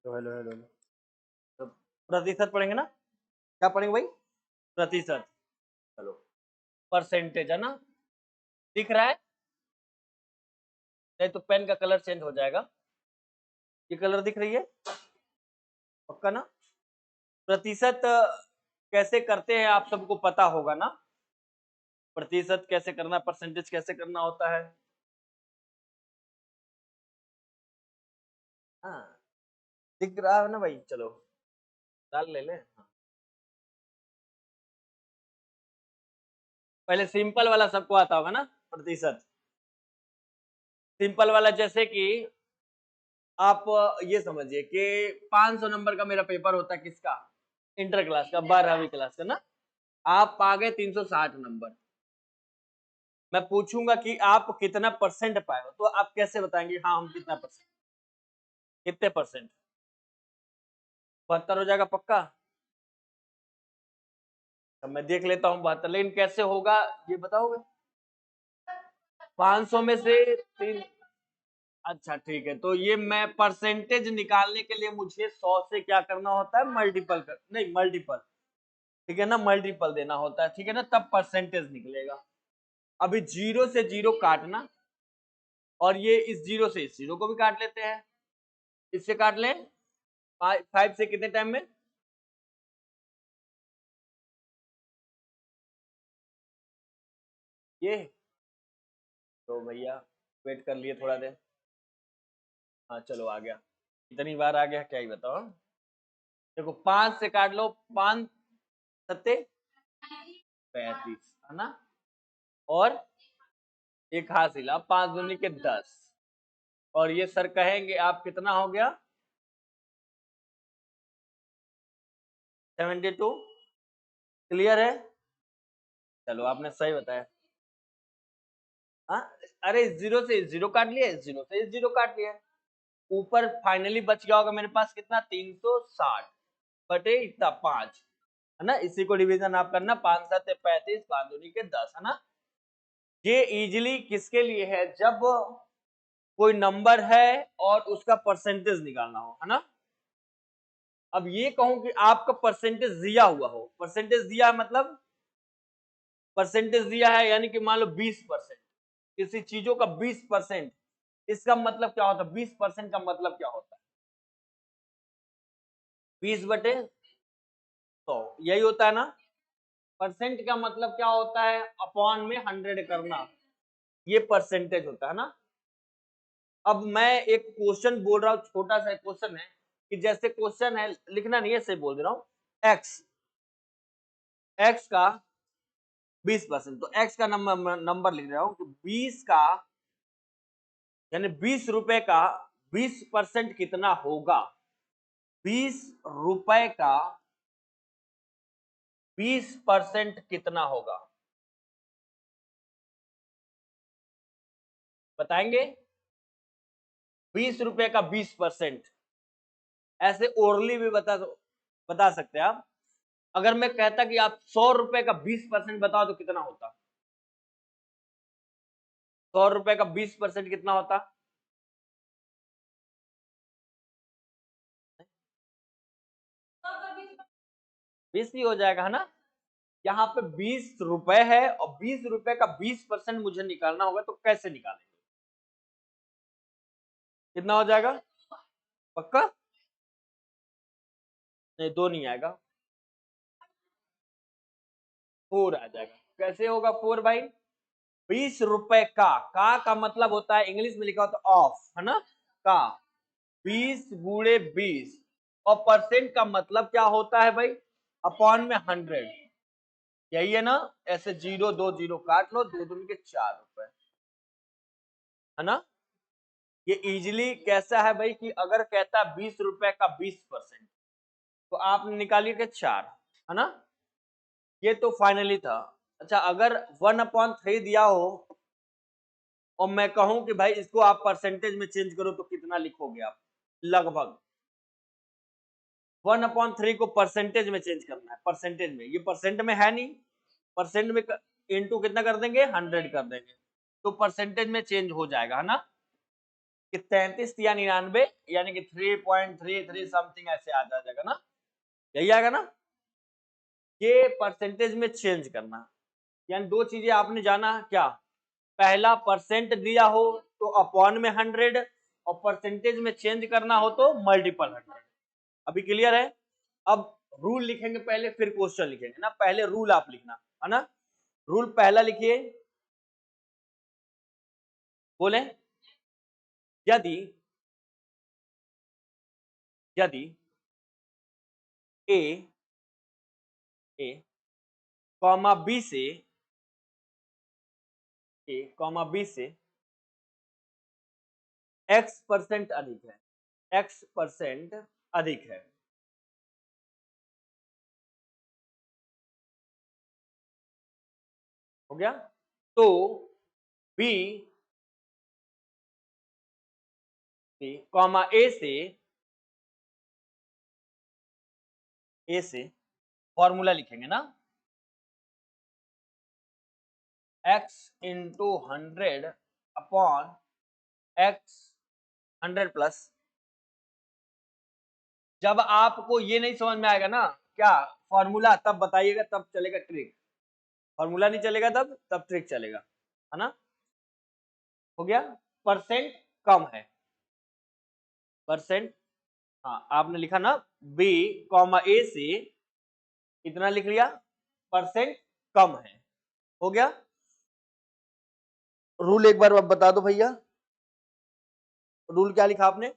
तो hello hello hello. तो प्रतिशत पढ़ेंगे ना, क्या पढ़ेंगे भाई? प्रतिशत। चलो, परसेंटेज है ना, दिख रहा है? नहीं तो पेन का कलर चेंज हो जाएगा। ये कलर दिख रही है? पक्का ना? प्रतिशत कैसे करते हैं आप सबको पता होगा ना? प्रतिशत कैसे करना, परसेंटेज कैसे करना होता है? हाँ, दिख रहा है ना भाई? चलो डाल ले ले। हाँ। पहले सिंपल वाला सबको आता होगा ना, प्रतिशत। सिंपल वाला जैसे कि आप ये समझिए कि 500 नंबर का मेरा पेपर होता है, किसका? इंटर क्लास का, 12वीं क्लास का ना। आप आ गए 360 नंबर। मैं पूछूंगा कि आप कितना परसेंट पाए हो, तो आप कैसे बताएंगे हाँ हम कितना परसेंट, कितने परसेंट? 72 हो जाएगा पक्का? तो मैं देख लेता हूँ 72, लेकिन कैसे होगा ये बताओगे? 500 में से 3। अच्छा ठीक है, तो ये मैं परसेंटेज निकालने के लिए मुझे 100 से क्या करना होता है? मल्टीपल कर, नहीं मल्टीपल, ठीक है ना, मल्टीपल देना होता है, ठीक है ना, तब परसेंटेज निकलेगा। अभी जीरो से जीरो काटना, और ये इस जीरो से इस जीरो को भी काट लेते हैं, इससे काट लें 5 से कितने टाइम में? ये तो भैया वेट कर लिए थोड़ा देर। हाँ चलो आ गया, इतनी बार आ गया क्या ही बताओ। हाँ? देखो 5 से काट लो, 5 सत्ते 35 है ना, और एक हासिल, 5 दूनी के 10, और ये सर कहेंगे आप कितना हो गया? 72। क्लियर है? चलो आपने सही बताया। हाँ, अरे जीरो से जीरो काट लिया, जीरो से जीरो काट लिया, ऊपर फाइनली बच गया होगा मेरे पास कितना? 360 बटे इतना 5, है ना, इसी को डिवीजन आप करना, 5 7 35, 5 दूनी के 10, है ना। ये इजीली किसके लिए है? जब कोई नंबर है और उसका परसेंटेज निकालना हो, है ना। अब ये कहूं कि आपका परसेंटेज दिया हुआ हो, परसेंटेज दिया मतलब परसेंटेज दिया है, यानी कि मान लो 20%, किसी चीजों का 20%, इसका मतलब क्या होता है? 20% का मतलब क्या होता है? 20 बटे 100, यही होता है ना। परसेंट का मतलब क्या होता है? अपॉन में 100 करना, ये परसेंटेज होता है ना। अब मैं एक क्वेश्चन बोल रहा हूँ, छोटा सा क्वेश्चन है, कि जैसे क्वेश्चन है, लिखना नहीं है, ऐसे बोल दे रहा हूँ, एक्स, एक्स का 20%, तो एक्स का नंबर लिख रहा हूँ कि 20 का, यानी 20 रुपए का 20% कितना होगा? 20 रुपए का 20% कितना होगा? बताएंगे? 20 रुपए का 20%, ऐसे ओरली भी बता सकते हैं आप। अगर मैं कहता कि आप 100 रुपए का 20% बताओ तो कितना होता? 100 रुपए का 20% कितना होता? 20 ही हो जाएगा, है ना। यहाँ पे 20 रुपए है, और 20 रुपए का 20% मुझे निकालना होगा, तो कैसे निकालेंगे? कितना हो जाएगा? पक्का? नहीं, 2 नहीं आएगा, 4 आ जाएगा। कैसे होगा 4 भाई? 20 रुपए का मतलब होता है, इंग्लिश में लिखा होता है ऑफ, है ना, का 20 गुणे 20, और परसेंट का मतलब क्या होता है भाई? अपॉन में 100, यही है ना। ऐसे जीरो, 2 जीरो काट लो, 2 दूनी के 4 रुपए, है ना। ये इजीली कैसा है भाई, कि अगर कहता है 20 रुपए का 20%, तो आप निकालिए के 4, है ना। ये तो फाइनली था। अच्छा, अगर 1/3 दिया हो, और मैं कहूं कि भाई इसको आप परसेंटेज में चेंज करो, तो कितना लिखोगे आप? लगभग 1/3 को परसेंटेज में चेंज करना है, परसेंटेज में, ये परसेंट में है नहीं, परसेंट में इनटू कितना कर देंगे? 100 कर देंगे, तो परसेंटेज में चेंज हो जाएगा, है ना। कि 33 या 99, यानी कि 3.33 समथिंग ऐसे आ जाएगा ना, यही आएगा ना। ये परसेंटेज में चेंज करना, यानी दो चीजें आपने जाना क्या, पहला परसेंट दिया हो तो अपॉन में 100, और परसेंटेज में चेंज करना हो तो मल्टीपल 100। अभी क्लियर है। अब रूल लिखेंगे पहले, फिर क्वेश्चन लिखेंगे ना। पहले रूल आप लिखना है ना। रूल पहला लिखिए, बोले यदि यदि ए कॉमा बी से ए कॉमा बी से x% अधिक है, x% अधिक है, हो गया। तो b कॉमा ए से फॉर्मूला लिखेंगे ना, x into 100 upon x 100 plus. जब आपको ये नहीं समझ में आएगा ना क्या फॉर्मूला, तब बताइएगा, तब चलेगा ट्रिक। फॉर्मूला नहीं चलेगा तब ट्रिक चलेगा, है ना। हो गया। परसेंट कम है, परसेंट, हाँ आपने लिखा ना b कॉमा ए से इतना लिख लिया, परसेंट कम है, हो गया। रूल एक बार अब बता दो भैया, रूल क्या लिखा आपने,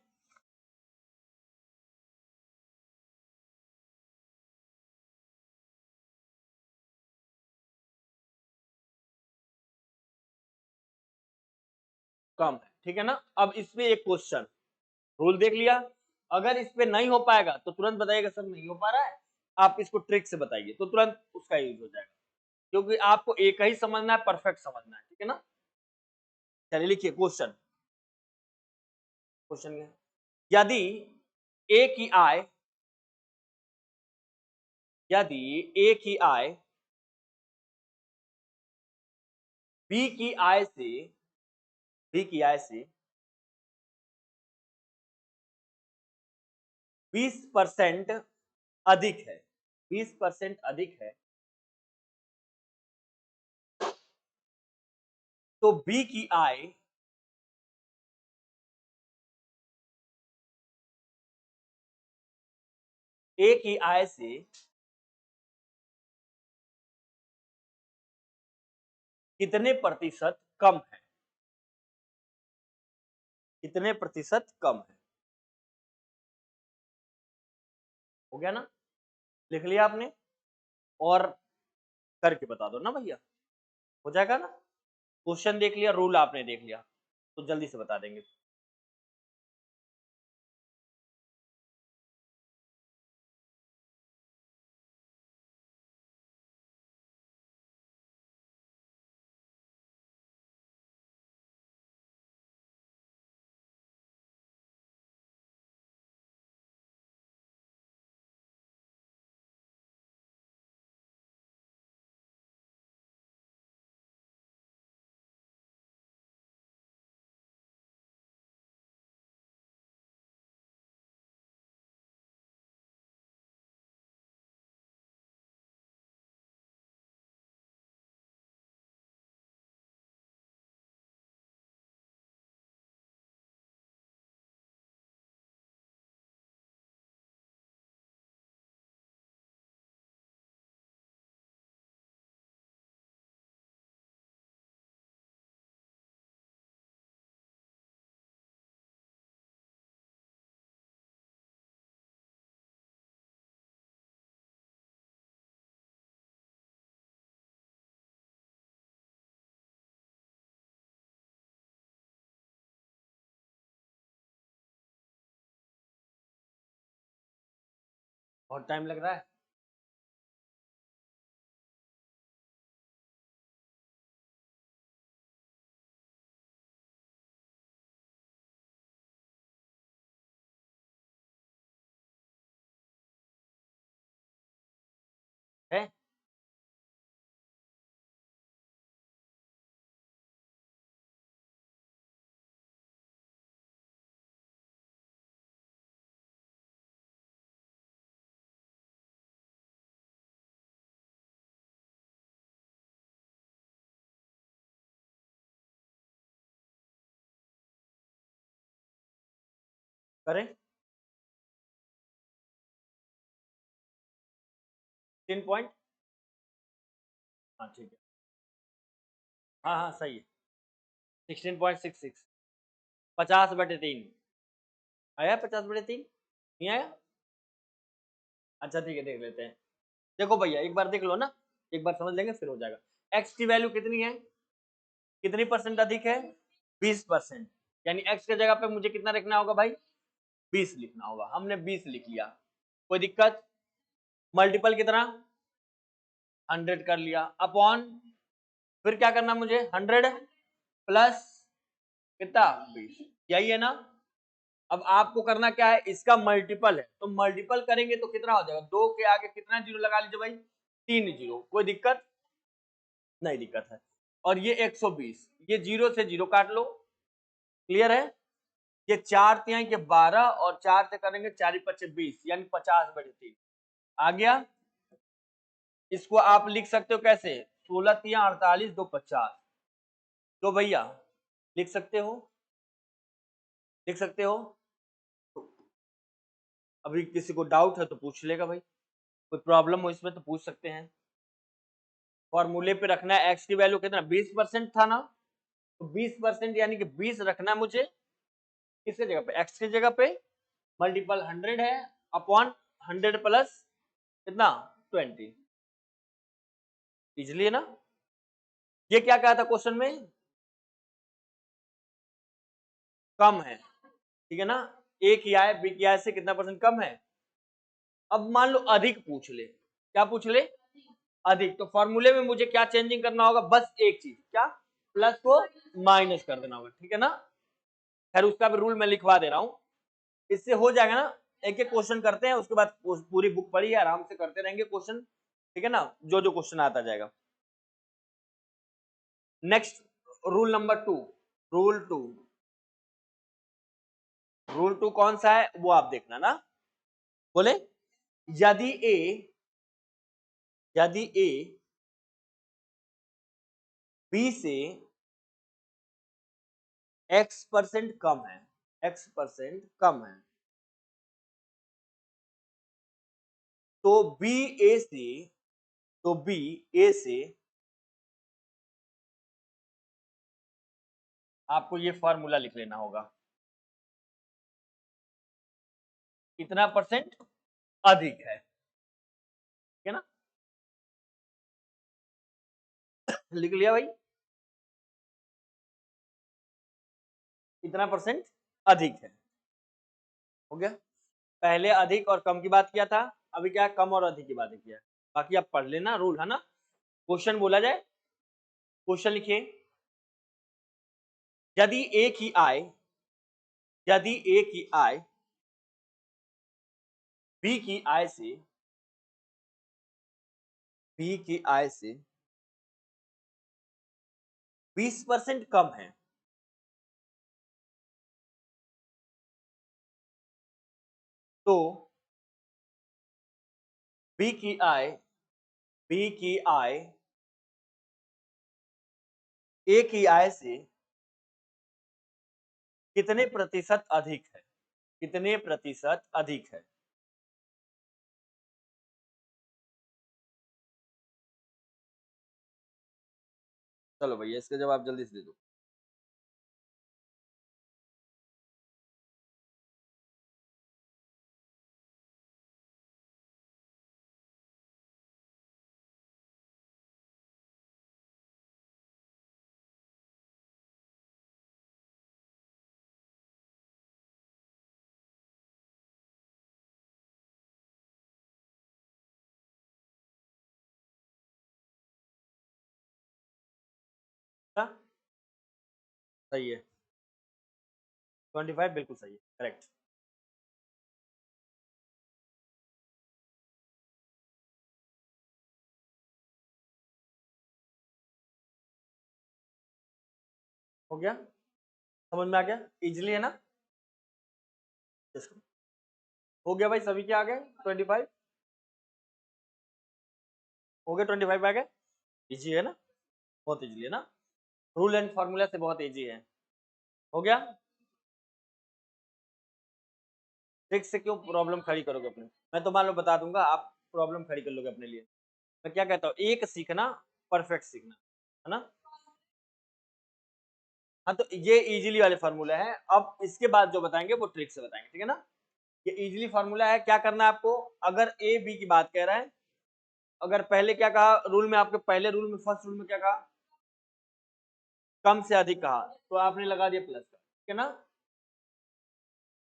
कम है, ठीक है ना। अब इस पे एक क्वेश्चन, रूल देख लिया, अगर इस पे नहीं हो पाएगा तो तुरंत बताइएगा सर नहीं हो पा रहा है, आप इसको ट्रिक से बताइए तो तुरंत उसका यूज हो जाएगा, क्योंकि आपको एक ही समझना है, परफेक्ट समझना है, ठीक है ना। चलिए लिखिए क्वेश्चन, क्वेश्चन यदि ए की आय, यदि ए की आय बी की आय से, बी की आय से 20% अधिक है, 20% अधिक है, तो बी की आय ए की आय से कितने प्रतिशत कम है, कितने प्रतिशत कम है, हो गया ना। लिख लिया आपने, और करके बता दो ना भैया, हो जाएगा ना। क्वेश्चन देख लिया, रूल आपने देख लिया, तो जल्दी से बता देंगे। बहुत टाइम लग रहा है। करें 16 पॉइंट, हाँ ठीक है, हाँ हाँ सही है 16.66, 50/3 आया, 50/3 नहीं आया? अच्छा ठीक है, देख लेते हैं। देखो भैया एक बार देख लो ना, एक बार समझ लेंगे फिर हो जाएगा। एक्स की वैल्यू कितनी है, कितनी परसेंट अधिक है, 20%, यानी एक्स की जगह पे मुझे कितना लिखना होगा भाई, 20 लिखना होगा। हमने 20 लिख लिया, कोई दिक्कत? मल्टीपल कितना, 100 कर लिया, अपॉन फिर क्या करना मुझे, 100 प्लस कितना, 20, यही है ना। अब आपको करना क्या है, इसका मल्टीपल है तो मल्टीपल करेंगे तो कितना हो जाएगा, 2 के आगे कितना जीरो लगा लीजिए भाई, 3 जीरो, कोई दिक्कत नहीं, दिक्कत है। और ये 120, ये जीरो से जीरो काट लो, क्लियर है। ये 4 तिहाई के 12 और 4 से करेंगे 4 × 20 यानी 50/3 आ गया। इसको आप लिख सकते हो कैसे, 16 तिया 48 2 50, तो भैया लिख सकते हो, लिख सकते हो। अभी किसी को डाउट है तो पूछ लेगा भाई, कोई प्रॉब्लम हो इसमें तो पूछ सकते हैं। फॉर्मूले पे रखना है, एक्स की वैल्यू कितना 20% था ना, तो 20% यानी कि 20 रखना मुझे किसकी जगह पे, एक्स की जगह पे, मल्टीपल 100 है अपॉन 100 प्लस कितना 20, इजली है ना। ये क्या कहा था क्वेश्चन में, कम है, ठीक है ना, ए की आय बी की आय से कितना परसेंट कम है। अब मान लो अधिक पूछ ले, क्या पूछ ले, अधिक, तो फॉर्मूले में मुझे क्या चेंजिंग करना होगा, बस एक चीज, क्या, प्लस को माइनस कर देना होगा, ठीक है ना। खैर उसका भी रूल मैं लिखवा दे रहा हूं, इससे हो जाएगा ना। एक एक क्वेश्चन करते हैं, उसके बाद पूरी बुक पढ़ी है, आराम से करते रहेंगे क्वेश्चन, ठीक है ना, जो जो क्वेश्चन आता जाएगा। Next rule number 2, rule 2, rule 2 कौन सा है वो आप देखना ना, बोले यदि ए, यदि ए बी से x% कम है, x% कम है, तो बी ए से, तो बी ए से आपको ये फॉर्मूला लिख लेना होगा, कितना परसेंट अधिक है, ठीक है ना, लिख लिया भाई, कितना परसेंट अधिक है, हो गया। पहले अधिक और कम की बात किया था, अभी क्या है, कम और अधिक की बात किया है। बाकी आप पढ़ लेना रूल, है ना। क्वेश्चन बोला जाए, क्वेश्चन लिखिए, यदि ए की आय, यदि ए की आय बी की आय से, बी की आय से 20% कम है, तो बी की आय, बी की आय ए की आय से कितने प्रतिशत अधिक है, कितने प्रतिशत अधिक है। चलो भैया इसका जवाब जल्दी से दे दो। हाँ? सही है, 25 बिल्कुल सही है, करेक्ट। हो गया, समझ में आ गया, इजिली है ना। इसको हो गया भाई, सभी के आ गए 25, हो गया 25 आ गए, इजी है ना, बहुत इजी है ना, रूल एंड फॉर्मूला से बहुत इजी है। हो गया, ट्रिक से क्यों प्रॉब्लम खड़ी करोगे अपने? मैं तो मान लो बता दूंगा, आप प्रॉब्लम खड़ी कर लोगे अपने लिए। मैं क्या कहता हूँ, एक सीखना परफेक्ट सीखना, है ना? हाँ, तो ये इजीली वाले फार्मूला है। अब इसके बाद जो बताएंगे वो ट्रिक से बताएंगे, ठीक है ना? ये इजीली फार्मूला है। क्या करना है आपको, अगर ए बी की बात कह रहा है, अगर पहले क्या कहा रूल में, आपके पहले रूल में, फर्स्ट रूल में क्या कहा, कम से अधिक कहा, तो आपने लगा दिया प्लस का, ठीक है ना?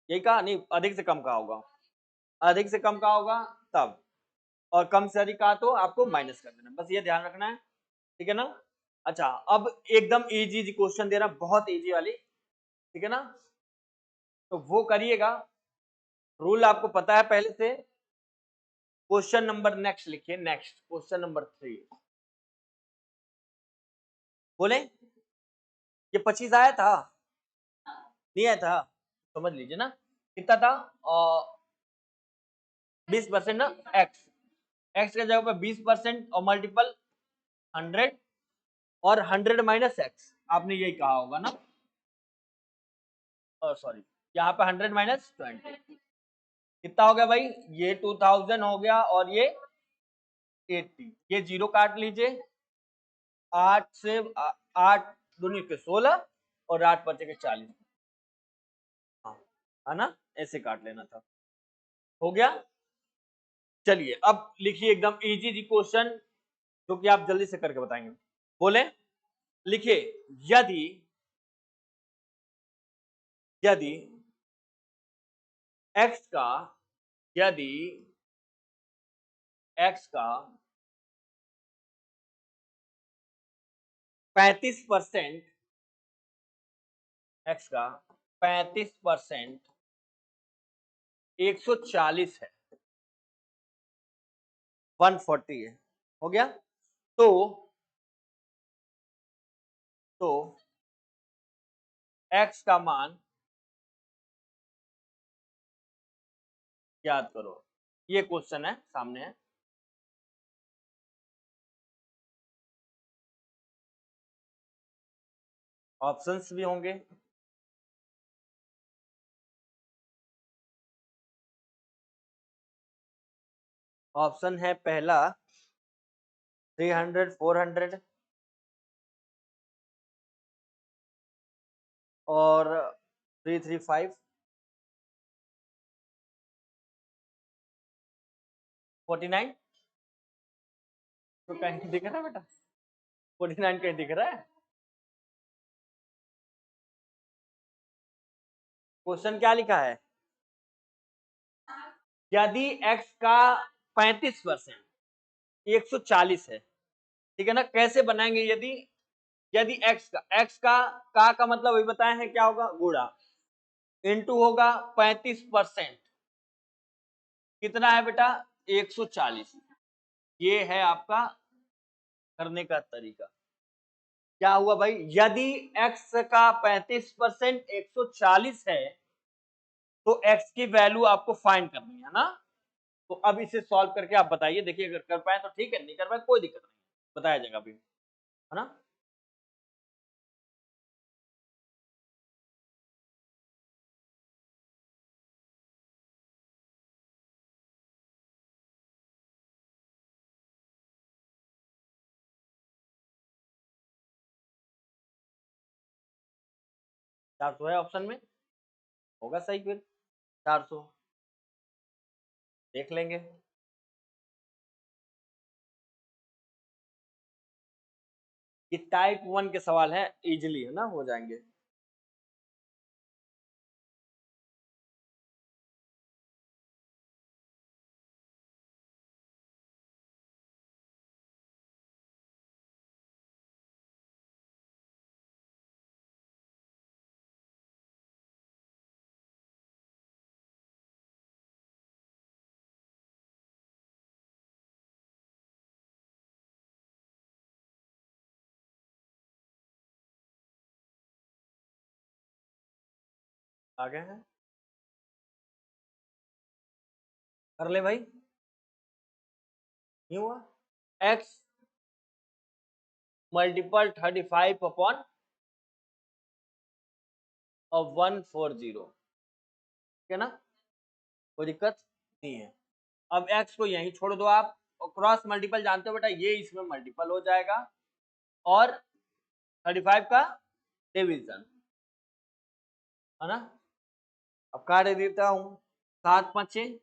यही कहा नहीं, अधिक से कम कहा होगा, अधिक से कम कहा होगा तब, और कम से अधिक कहा तो आपको माइनस कर देना, बस ये ध्यान रखना है, ठीक है ना? अच्छा, अब एकदम इजी इजी क्वेश्चन दे रहा, बहुत इजी वाली, ठीक है ना? तो वो करिएगा, रूल आपको पता है पहले से। क्वेश्चन नंबर नेक्स्ट लिखिए, नेक्स्ट क्वेश्चन नंबर 3 बोले, ये 25 आया था, नहीं आया था, समझ लीजिए ना, कितना था, 20% ना, एक्स, एक्स के जगह पे 20% और मल्टीपल 100, और 100 माइनस एक्स, आपने यही कहा होगा ना, सॉरी, यहाँ पे 100 माइनस 20 कितना हो गया भाई, ये 2000 हो गया, और ये 80, ये जीरो काट लीजिए, 8 से 8 दूनी के 16, और 8 बचे के 40, हाँ, है ना? ऐसे काट लेना था, हो गया। चलिए अब लिखिए एकदम इजी जी क्वेश्चन, जो कि आप जल्दी से करके बताएंगे। बोले, लिखिए, यदि यदि x का, यदि x का 35%, x का 35% 140 है, 140 है, हो गया। तो तो x का मान याद करो, ये क्वेश्चन है सामने है, ऑप्शंस भी होंगे, ऑप्शन है पहला 300, 400 और 335, 49, तो कहीं दिख रहा है बेटा, 49 कहीं दिख रहा है? क्वेश्चन क्या लिखा है, यदि x का 35% 140 है, ठीक है ना? कैसे बनाएंगे, यदि यदि x का मतलब वही बताए हैं, क्या होगा, गुणा, इनटू होगा 35%, कितना है बेटा, 140, ये है आपका करने का तरीका। क्या हुआ भाई, यदि x का 35% 140 है, तो x की वैल्यू आपको फाइंड करनी है ना? तो अब इसे सॉल्व करके आप बताइए, देखिए अगर कर पाए तो ठीक है, नहीं कर पाए कोई दिक्कत नहीं, बताया जाएगा अभी, है ना? 400 है ऑप्शन में, होगा सही फिर, 400 देख लेंगे। ये टाइप 1 के सवाल है, इजीली है ना, हो जाएंगे। आ गए हैं, कर ले भाई, नहीं हुआ, x मल्टीपल 35 अपॉन और 140, ठीक है ना? कोई दिक्कत नहीं है। अब x को यहीं छोड़ दो आप, और क्रॉस मल्टीपल जानते हो बेटा, ये इसमें मल्टीपल हो जाएगा, और 35 का डिवीजन, है ना। अब काट देता हूं, 7 5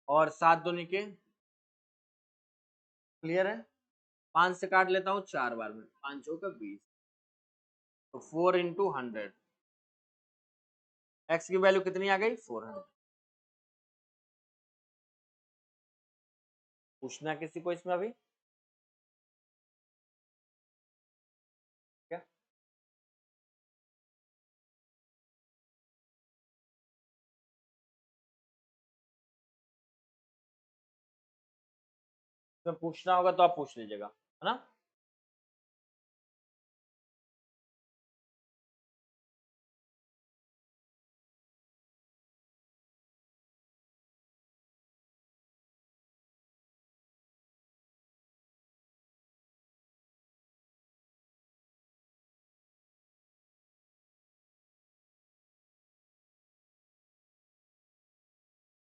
और 7 दूनी के, क्लियर है। 5 से काट लेता हूँ 4 बार में, 5 का 20, तो 4 इंटू 100, एक्स की वैल्यू कितनी आ गई 400। पूछना किसी को इसमें अभी क्या? तो पूछना होगा तो आप पूछ लीजिएगा, है ना।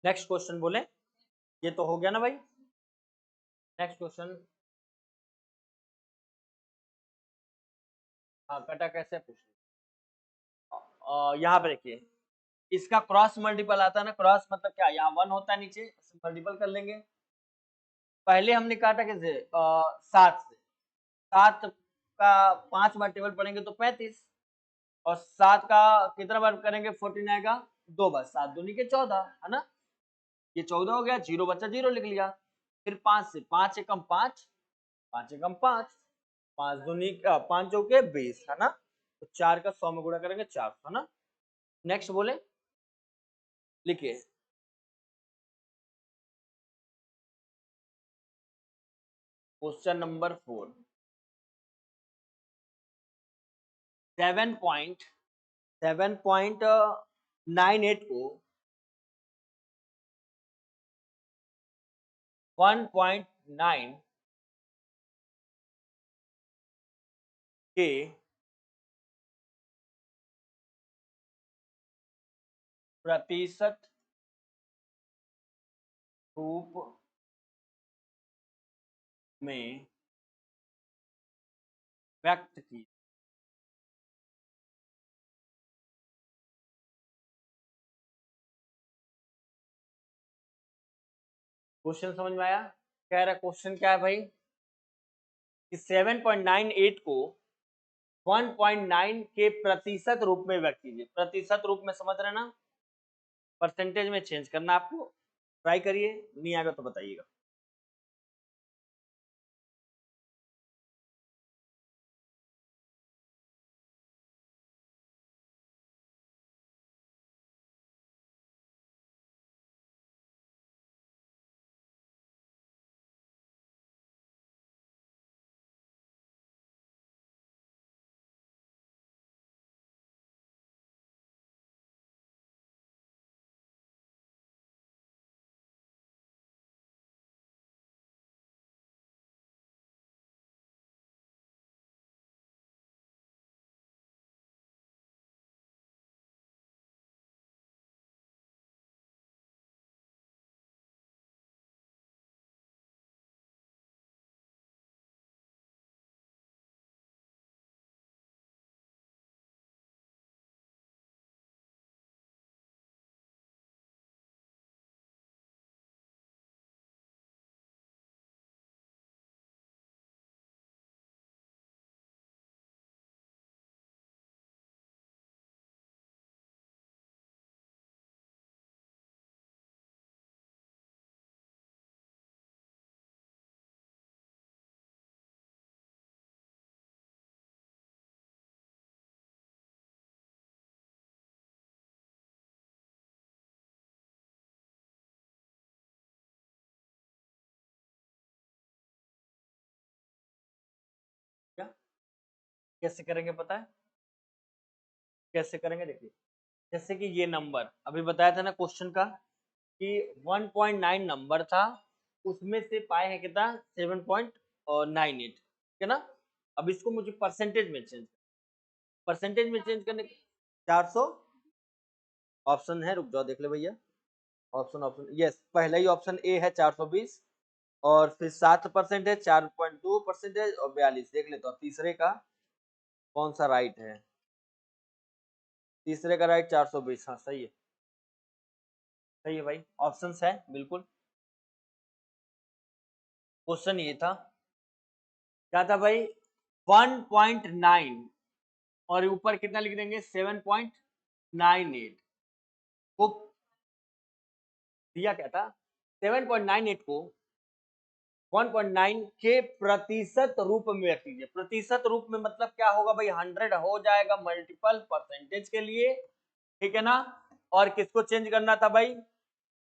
नेक्स्ट क्वेश्चन बोले, ये तो हो गया ना भाई। नेक्स्ट क्वेश्चन, हाँ कटा कैसे पूछ, यहाँ पे देखिए, इसका क्रॉस मल्टीपल आता है ना, क्रॉस मतलब क्या, यहाँ 1 होता है नीचे, मल्टीपल कर लेंगे। पहले हमने काटा कैसे, 7 से, 7 का 5 बार टेबल पढ़ेंगे तो 35, और 7 का कितना बार करेंगे 14 आएगा 2 बार, 7 दूनी के 14, है ना। ये 14 हो गया, 0 बचा 0 लिख लिया। फिर 5 से, 5 एकम 5, 5 एकम 5, 5 दूनी 5 चौके 20, है ना। तो 4 का 100 में गुणा करेंगे 400, है ना। नेक्स्ट बोले, लिखिए, क्वेश्चन नंबर 4, 7.98 को 1.9 के प्रतिशत रूप में व्यक्त की। क्वेश्चन समझ में आया? कह रहा क्वेश्चन क्या है भाई, कि 7.98 को 1.9 के प्रतिशत रूप में व्यक्त कीजिए। प्रतिशत रूप में समझ रहे ना, परसेंटेज में चेंज करना आपको, ट्राई करिए, नहीं आएगा तो बताइएगा। क्या कैसे करेंगे पता है, कैसे करेंगे देखिए, जैसे कि ये नंबर अभी बताया था ना क्वेश्चन का, कि 1.9 नंबर था, उसमें से पाए है कितना 7.98, ठीक है ना। अब इसको मुझे परसेंटेज में चेंज, परसेंटेज में चेंज करने 400, ऑप्शन है, रुक जाओ देख ले भैया, ऑप्शन ऑप्शन यस, पहला ही ऑप्शन ए है 420 और फिर 7% है, 4.2% है और 42। देख लेता हूँ तीसरे का कौन सा राइट है। तीसरे का राइट 420, हाँ सही है, सही है भाई, ऑप्शंस है बिल्कुल। क्वेश्चन ये था, क्या था भाई, 1.9 और ऊपर कितना लिख देंगे 7.98 को दिया क्या था, 7.98 को 1.9 के प्रतिशत रूप में व्यक्त कीजिए। प्रतिशत रूप में मतलब क्या होगा भाई, 100 हो जाएगा मल्टीपल परसेंटेज के लिए, ठीक है ना। और किसको चेंज करना था भाई,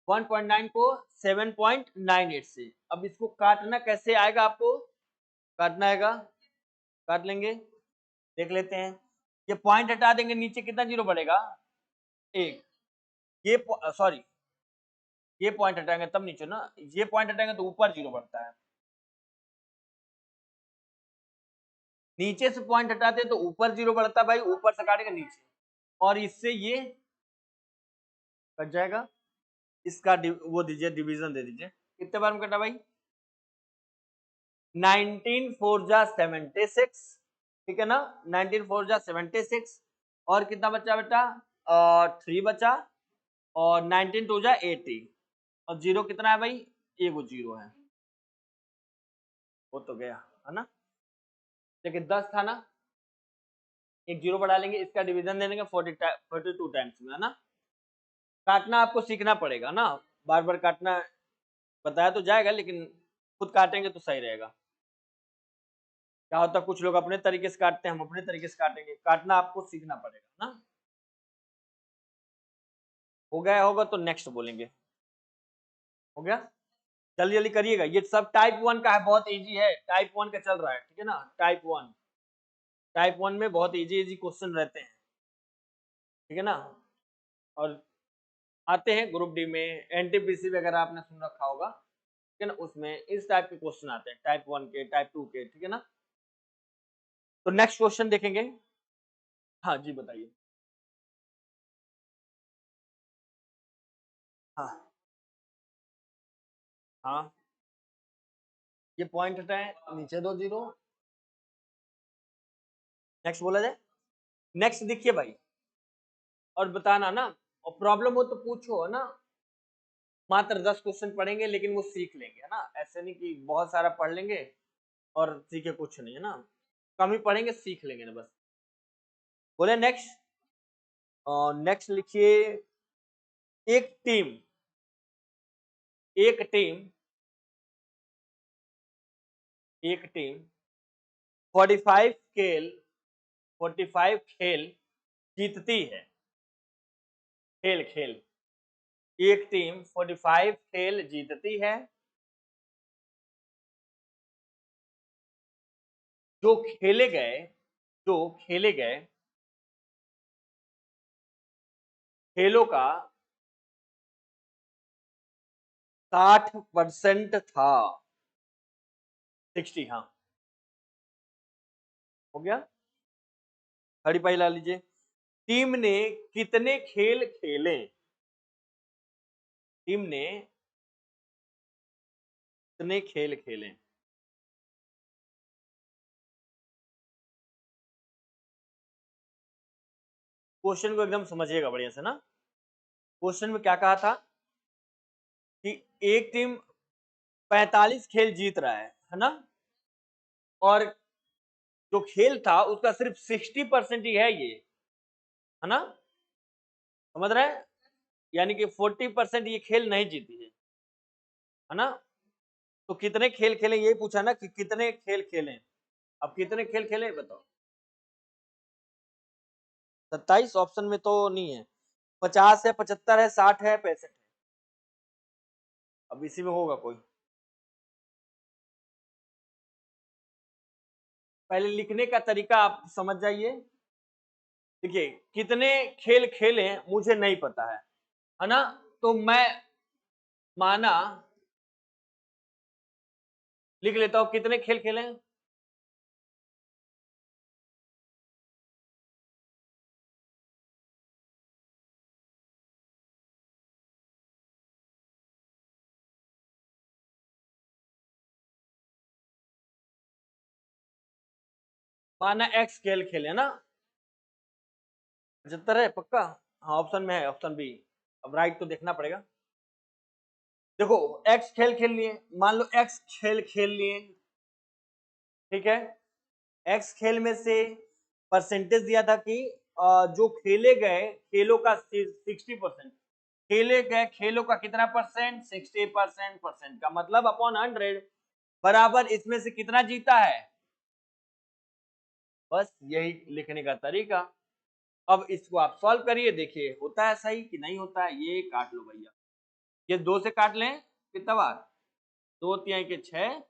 1.9 को 7.98 से। अब इसको काटना कैसे आएगा, आपको काटना आएगा, काट लेंगे, देख लेते हैं। ये पॉइंट हटा देंगे, नीचे कितना जीरो बढ़ेगा, एक। ये सॉरी, ये पॉइंट हटाएंगे तब नीचे ना, ये पॉइंट हटाएंगे तो ऊपर जीरो बढ़ता है। नीचे से पॉइंट हटाते हैं तो ऊपर जीरो बढ़ता है भाई, ऊपर से काटेंगे नीचे, और इससे ये कट जाएगा। इसका वो दीजिए, डिवीजन दे दीजिए, कितने बार में कटा भाई, 19 4 जा 76, ठीक है ना, 19 4 जा 76, और कितना बचा बेटा, 3 बचा, और 19 2 जा 80, और जीरो कितना है भाई, ये वो जीरो है, वो तो गया है ना। लेकिन 10 था ना, एक जीरो बढ़ा लेंगे, इसका डिवीजन दे देंगे 42 टाइम्स में, है ना। काटना आपको सीखना पड़ेगा ना, बार बार काटना बताया तो जाएगा, लेकिन खुद काटेंगे तो सही रहेगा। क्या होता है, कुछ लोग अपने तरीके से काटते हैं, हम अपने तरीके से काटेंगे, काटना आपको सीखना पड़ेगा ना। हो गया होगा तो नेक्स्ट बोलेंगे, हो गया, जल्दी जल्दी करिएगा। ये सब टाइप 1 का है, बहुत इजी है, टाइप 1 का चल रहा है, ठीक है ना। टाइप 1 में बहुत इजी इजी क्वेश्चन रहते हैं, ठीक है ना। और आते हैं ग्रुप डी में, एनटीपीसी वगैरह आपने सुन रखा होगा, ठीक है ना, उसमें इस टाइप के क्वेश्चन आते हैं, टाइप 1 के, टाइप 2 के, ठीक है ना। तो नेक्स्ट क्वेश्चन देखेंगे। हाँ जी बताइए। हाँ हाँ, ये पॉइंट हटाए, नीचे दो जीरो, नेक्स्ट बोला जाए, नेक्स्ट देखिए भाई, और बताना ना, और प्रॉब्लम हो तो पूछो, है ना। मात्र 10 क्वेश्चन पढ़ेंगे, लेकिन वो सीख लेंगे, है ना, ऐसे नहीं कि बहुत सारा पढ़ लेंगे और सीखे कुछ नहीं, है ना। कम ही पढ़ेंगे, सीख लेंगे ना बस। बोले नेक्स्ट, नेक्स्ट लिखिए, एक टीम, एक टीम, एक टीम 45 खेल 45 खेल जीतती है, खेल खेल, एक टीम 45 खेल जीतती है, जो खेले गए जो खेले गए खेलों का 60% था, 60, हाँ हो गया। खड़ी पाई ला लीजिए, टीम ने कितने खेल खेले, टीम ने कितने खेल खेले। क्वेश्चन को एकदम समझिएगा बढ़िया से ना। क्वेश्चन में क्या कहा था कि एक टीम 45 खेल जीत रहा है ना, और जो खेल था उसका सिर्फ 60% ही है ये, है ना, समझ रहे हैं, यानी कि 40% ये खेल नहीं जीती है ना। तो कितने खेल खेले, यही पूछा ना कि कितने खेल खेले, अब कितने खेल खेले बताओ। 27 ऑप्शन में तो नहीं है, 50 है, 75 है, 60 है, 65 है, अब इसी में होगा कोई। पहले लिखने का तरीका आप समझ जाइए। देखिए, कितने खेल खेले मुझे नहीं पता है ना, तो मैं माना लिख लेता हूं कितने खेल खेले, माना एक्स खेल खेले ना, 75 है पक्का। हाँ ऑप्शन में है, ऑप्शन बी। अब राइट तो देखना पड़ेगा। देखो एक्स खेल खेल लिए, मान लो एक्स खेल खेल लिए, ठीक है। एक्स खेल में से परसेंटेज दिया था कि जो खेले गए खेलों का 60%, खेले गए खेलों का कितना परसेंट, 60%। परसेंट का मतलब अपॉन 100 बराबर इसमें से कितना जीता है, बस यही लिखने का तरीका। अब इसको आप सॉल्व करिए, देखिए होता है सही कि नहीं होता है। ये काट लो भैया, ये 2 से काट लें, कितना बार, 2 तिहाई के 6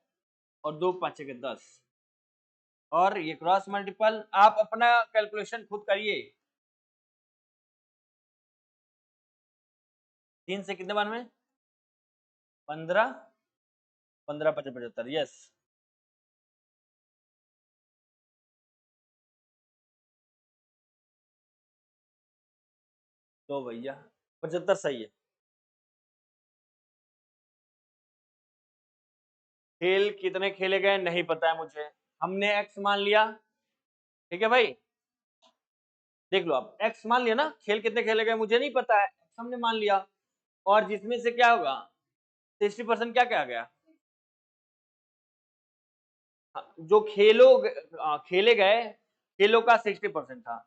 और 2 5 के 10, और ये क्रॉस मल्टीपल। आप अपना कैलकुलेशन खुद करिए। 3 से कितने बार में, 15, 15 5 75, यस। तो भैया 75 सही है। खेल कितने खेले गए नहीं पता है मुझे, हमने एक्स मान लिया, ठीक है भाई। देख लो आप, एक्स मान लिया ना, खेल कितने खेले गए मुझे नहीं पता है, एक्स हमने मान लिया। और जिसमें से क्या होगा, 60% क्या क्या आ गया, जो खेले गए खेलों का 60% था,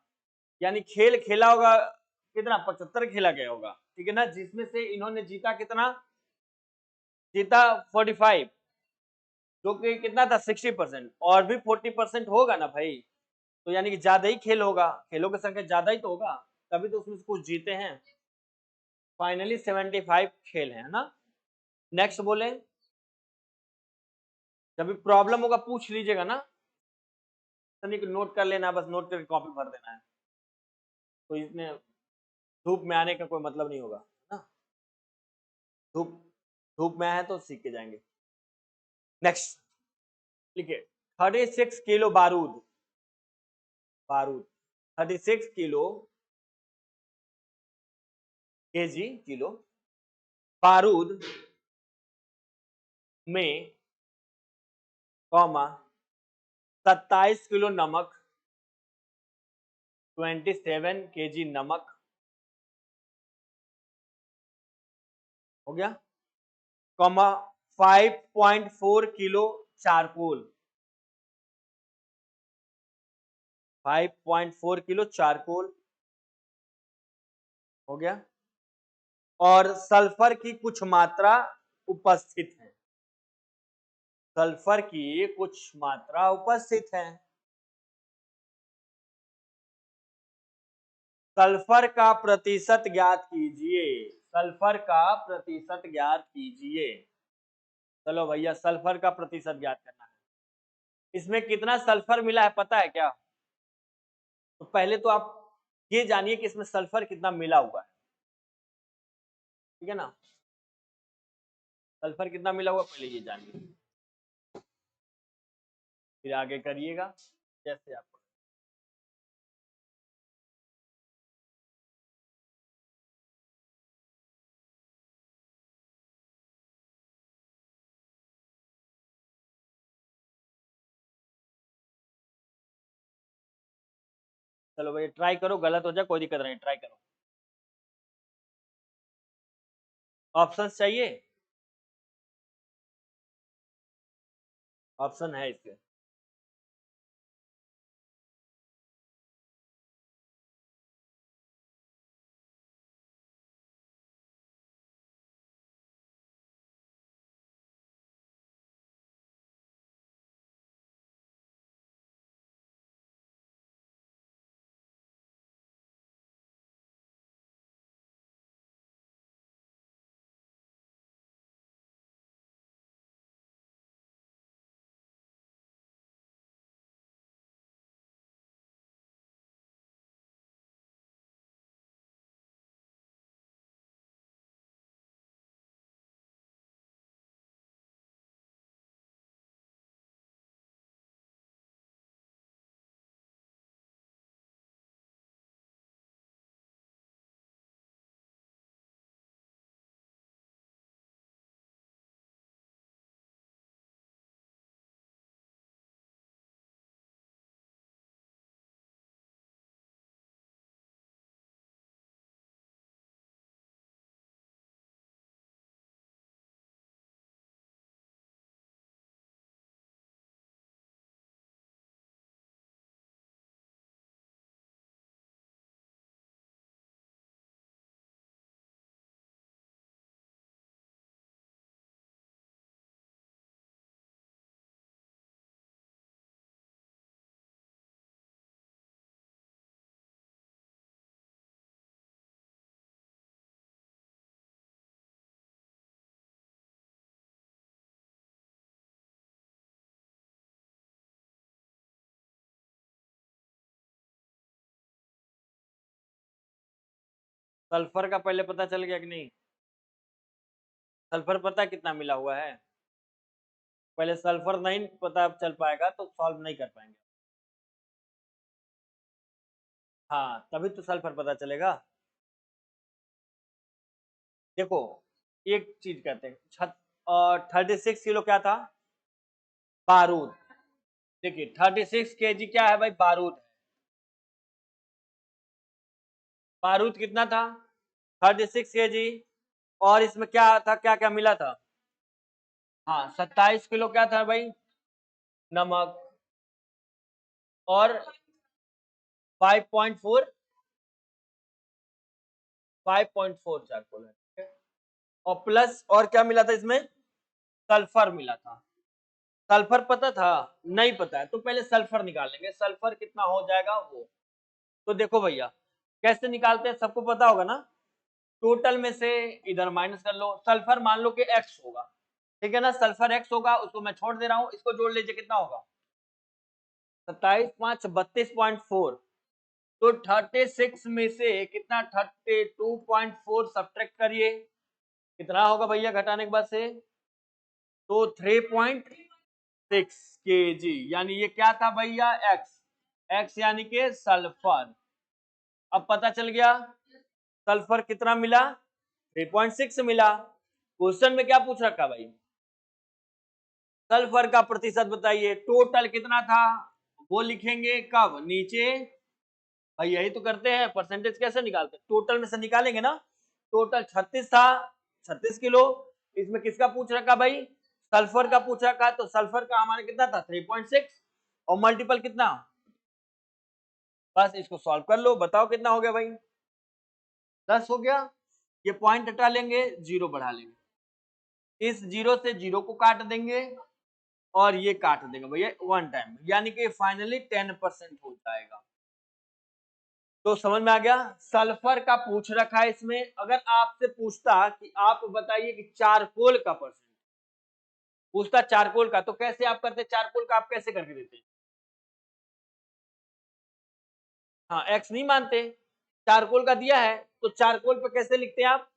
यानी खेल खेला होगा कितना, 75 खेला गया होगा, ठीक है ना। जिसमें से इन्होंने जीता कितना, जीता 45, जो कि कितना था 60%, और भी 40% होगा ना भाई, तो यानी कि ज्यादा ही खेल होगा, खेलों की संख्या ज्यादा ही तो होगा, तभी तो उसमें से कुछ जीते हैं। फाइनली 75 खेल है ना। नेक्स्ट बोले, जब भी प्रॉब्लम होगा पूछ लीजिएगा ना, तनिक नोट कर लेना, बस नोट करके कॉपी भर देना है, तो इसमें धूप में आने का कोई मतलब नहीं होगा ना। धूप धूप में आए तो सीख के जाएंगे। नेक्स्ट लिखिए, 36 किलो बारूद, बारूद 36 किलो, केजी किलो बारूद में, कॉमा 27 किलो नमक, 27 केजी नमक, हो गया, comma 5.4 kilo charcoal, 5.4 kilo charcoal, हो गया। और सल्फर की कुछ मात्रा उपस्थित है, सल्फर की कुछ मात्रा उपस्थित है। सल्फर का प्रतिशत ज्ञात कीजिए, सल्फर का प्रतिशत ज्ञात कीजिए। चलो भैया सल्फर का प्रतिशत ज्ञात करना है। इसमें कितना सल्फर मिला है पता है क्या, तो पहले तो आप ये जानिए कि इसमें सल्फर कितना मिला हुआ है, ठीक है ना। सल्फर कितना मिला हुआ पहले ये जानिए, फिर आगे करिएगा जैसे आपको। चलो भैया ट्राई करो, गलत हो जाए कोई दिक्कत नहीं, ट्राई करो। ऑप्शंस चाहिए, ऑप्शन है इसके। सल्फर का पहले पता चल गया कि नहीं? सल्फर पता कितना मिला हुआ है? पहले सल्फर नहीं पता चल पाएगा तो सॉल्व नहीं कर पाएंगे। हाँ, तभी तो सल्फर पता चलेगा। देखो, एक चीज कहते हैं 36 किलो क्या था? बारूद। देखिए 36 केजी क्या है भाई? बारूद। बारूद कितना था? 36 केजी। और इसमें क्या था, क्या क्या मिला था? हाँ, 27 किलो क्या था भाई? नमक। और 5.4 चारकोल है, ठीक है? और प्लस और क्या मिला था इसमें? सल्फर मिला था। सल्फर पता था? नहीं पता है तो पहले सल्फर निकाल लेंगे, सल्फर कितना हो जाएगा वो। तो देखो भैया कैसे निकालते हैं, सबको पता होगा ना। टोटल में से इधर माइनस कर लो, सल्फर मान लो कि x होगा, ठीक है ना? सल्फर x होगा, उसको मैं छोड़ दे रहा हूँ, इसको जोड़ लीजिए कितना होगा? 27 5 32.4। तो 36 में से कितना 32.4 सब्ट्रैक्ट करिए, कितना होगा भैया घटाने के बाद से? तो 3.6 केजी, यानी ये क्या था भैया? x यानी के सल्फर। अब पता चल गया सल्फर कितना मिला? 3.6 मिला। क्वेश्चन में क्या पूछ रखा भाई? सल्फर का प्रतिशत बताइए, टोटल कितना था वो लिखेंगे कब? नीचे। भाई यही तो करते हैं, परसेंटेज कैसे निकालते हैं? टोटल में से निकालेंगे ना। टोटल 36 था, 36 किलो। इसमें किसका पूछ रखा भाई? सल्फर का पूछ रखा है, तो सल्फर का हमारा कितना था? 3.6। और मल्टीपल कितना? बस इसको सॉल्व कर लो, बताओ कितना हो गया भाई? 10 हो गया। ये पॉइंट हटा लेंगे, जीरो बढ़ा लेंगे, इस जीरो से जीरो को काट देंगे और ये काट देंगे भैया वन टाइम, यानी कि फाइनली 10% हो जाएगा। तो समझ में आ गया? सल्फर का पूछ रखा है इसमें। अगर आपसे पूछता कि आप बताइए कि चारकोल का परसेंट, पूछता चारकोल का, तो कैसे आप करते? चारकोल का आप कैसे करके देते? हाँ, एक्स नहीं मानते, चारकोल का दिया है तो चारकोल पे कैसे लिखते हैं आप?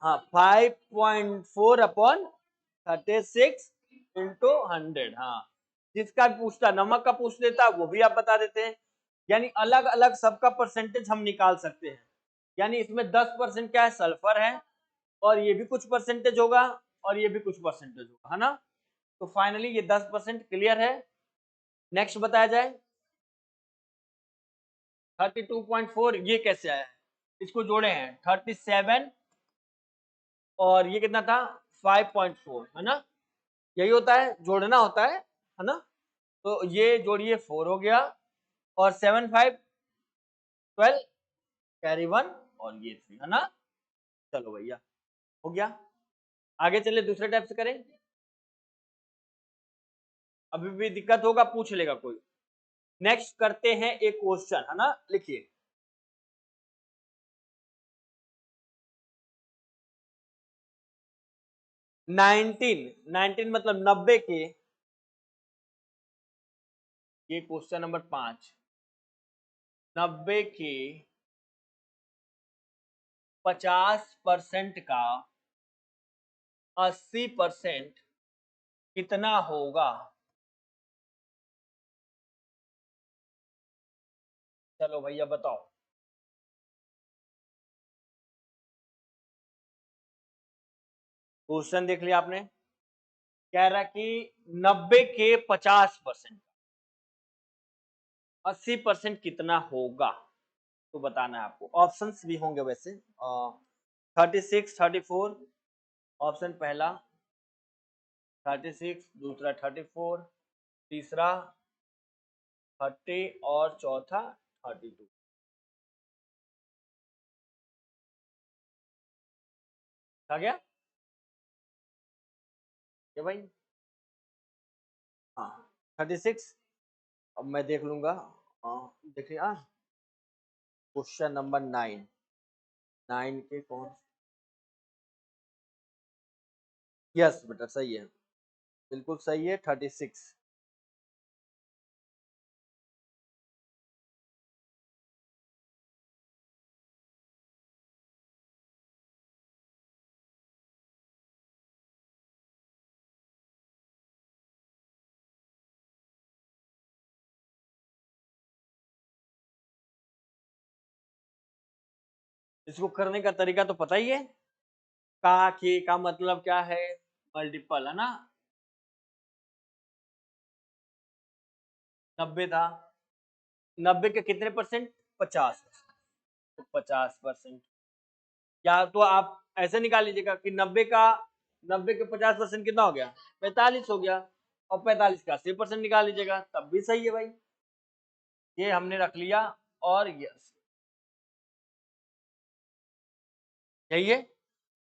हाँ, 5.4 अपॉन 36 इंटू 100। हाँ, जिसका भी पूछता, नमक का पूछ लेता वो भी आप बता देते हैं। यानी अलग अलग सबका परसेंटेज हम निकाल सकते हैं। यानी इसमें 10% क्या है? सल्फर है, और ये भी कुछ परसेंटेज होगा, और ये भी कुछ परसेंटेज होगा, है ना? तो फाइनली ये 10% क्लियर है। नेक्स्ट बताया जाए। 32.4 ये कैसे आया है? इसको जोड़े हैं 37, और ये कितना था? 5.4, है ना? यही होता है, जोड़ना होता है ना? तो ये जोड़िए 4 हो गया, और 7 5 12 कैरी 1, और ये 3, है ना? चलो भैया हो गया। आगे चलिए दूसरे टाइप से करें। अभी भी दिक्कत होगा पूछ लेगा कोई। नेक्स्ट करते हैं एक क्वेश्चन, है ना? लिखिए 19 मतलब 90 के, ये क्वेश्चन नंबर 5, 90 के 50% का 80% कितना होगा? चलो भैया बताओ। क्वेश्चन देख लिया आपने? कह रहा कि 90 के 50%, 80% कितना होगा, तो बताना है आपको। ऑप्शंस भी होंगे वैसे। 36 34, ऑप्शन पहला 36, दूसरा 34, तीसरा 30, और चौथा 32। आ गया क्या भाई? हाँ, 36। अब मैं देख लूंगा। देखिए क्वेश्चन नंबर 9, 9 के कौन? यस बेटा सही है, बिल्कुल सही है, 36। इसको करने का तरीका तो पता ही है, का मतलब क्या है, मल्टीपल है ना, 90 था, 90 के कितने परसेंट, 50%, तो 50%, या तो आप ऐसे निकाल लीजिएगा कि 90 के 50% कितना हो गया, 45 हो गया, और 45 का 80% निकाल लीजिएगा, तब भी सही है भाई। ये हमने रख लिया, और यस यही है,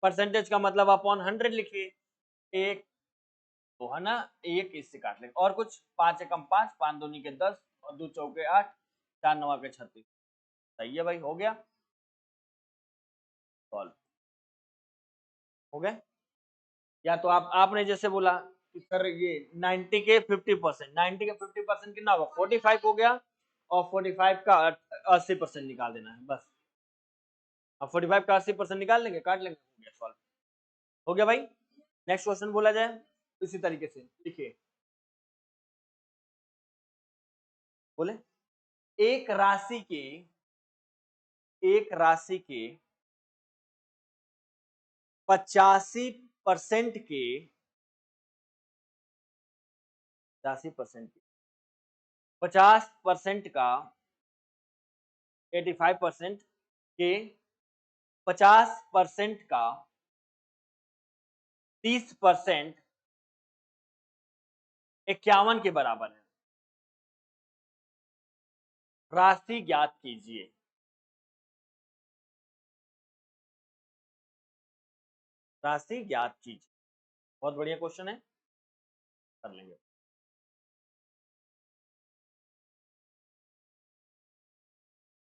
परसेंटेज का मतलब अपॉन 100 लिखिए, एक तो है ना, एक इससे काट लेंगे, और कुछ, 5 एकम 5, 5 दूनी के 10, और 2 चौके 8, 4 नवा के 36, सही है भाई, हो गया सॉल्व, हो गया। या तो आपने जैसे बोला कि सर ये 90 के 50%, 90 के 50% कितना होगा, 45 हो गया, और 45 का 80% निकाल देना है बस। अब 45 का 80% निकाल लेंगे, काट लेंगे, हो गया सॉल्व, हो गया भाई। नेक्स्ट क्वेश्चन बोला जाए इसी तरीके से, देखिए बोले, एक राशि के, एक राशि के 85% के, 85% 50% का, 85% के 50% का 30% 51 के बराबर है, राशि ज्ञात कीजिए। राशि ज्ञात कीजिए, बहुत बढ़िया क्वेश्चन है, कर लेंगे।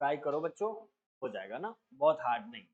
ट्राई करो बच्चों, हो जाएगा ना, बहुत हार्ड नहीं।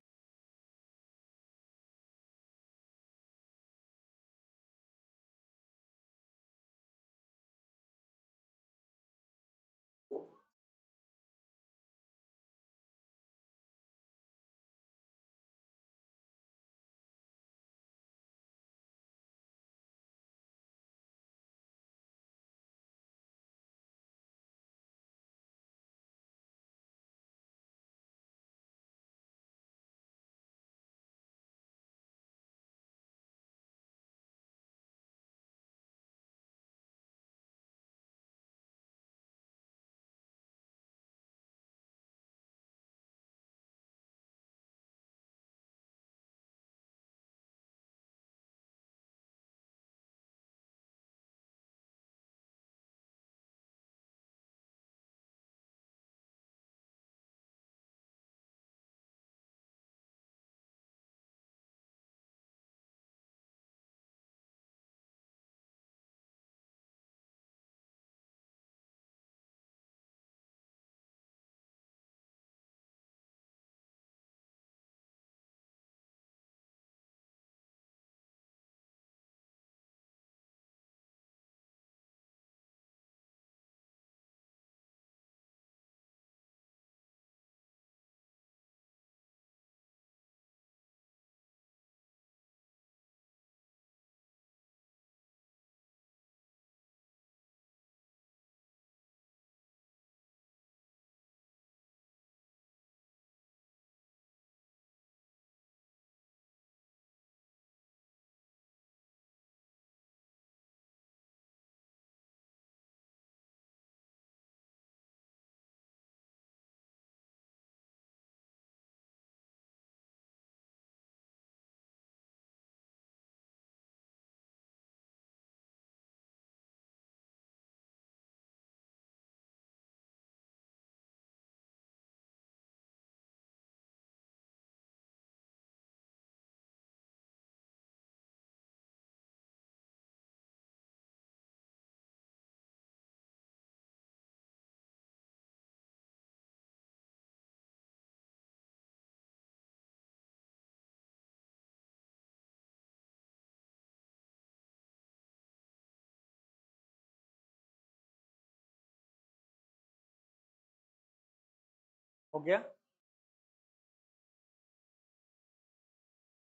हो गया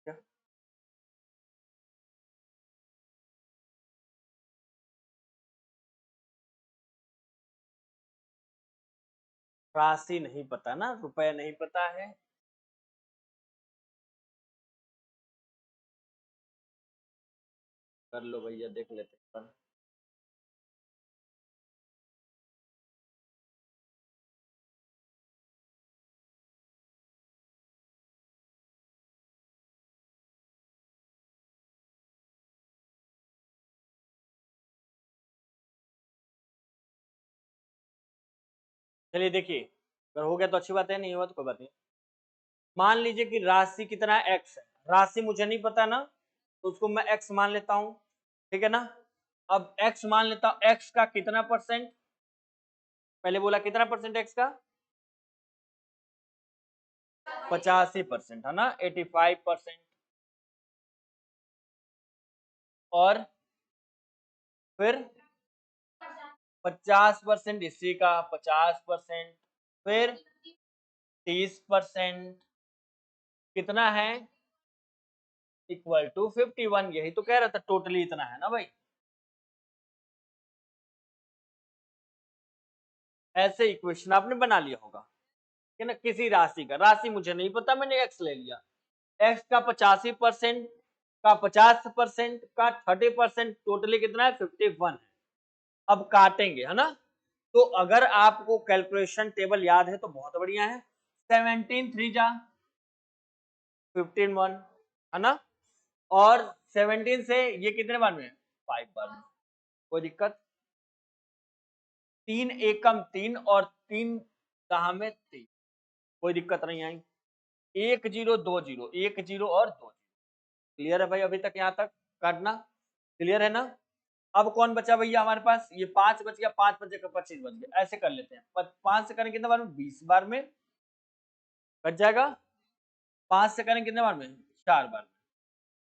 क्या, राशि नहीं पता ना, रुपया नहीं पता है, कर लो भैया, देख लेते हैं। चलिए देखिए, अगर हो गया तो अच्छी बात है, नहीं हुआ तो कोई बात नहीं। मान लीजिए कि राशि कितना एक्स है, राशि मुझे नहीं पता ना, तो उसको मैं एक्स मान लेता हूं, ठीक है ना। अब एक्स मान लेता हूं, एक्स का कितना परसेंट, पहले बोला कितना परसेंट एक्स का, 85% है ना, 85%। और फिर 50% इसी का, 50%, फिर 30% कितना है, इक्वल टू 51। यही तो कह रहा था, टोटली इतना है ना भाई। ऐसे इक्वेशन आपने बना लिया होगा कि ना, किसी राशि का, राशि मुझे नहीं पता, मैंने एक्स ले लिया, एक्स का 85% का 50% का 30%, टोटली कितना है, 51 है। अब काटेंगे, है ना। तो अगर आपको कैलकुलेशन टेबल याद है तो बहुत बढ़िया है। 17 3 जा 15 1, है ना। और 17 से ये कितने बार में, 5 बार में, कोई दिक्कत। 3 एकम 3 और 3 दहा में 3, कोई दिक्कत नहीं आई। 1 0 2 0, 1 0 और 2 0। क्लियर है भाई, अभी तक यहाँ तक काटना क्लियर है ना। अब कौन बचा भैया हमारे पास, ये 5 बच गया, 5 बच गया, 25 बच गया। ऐसे कर लेते हैं, 5 से करें कितने बार में, 20 बार में कट जाएगा। 5 से करें कितने बार में, 4 बार में।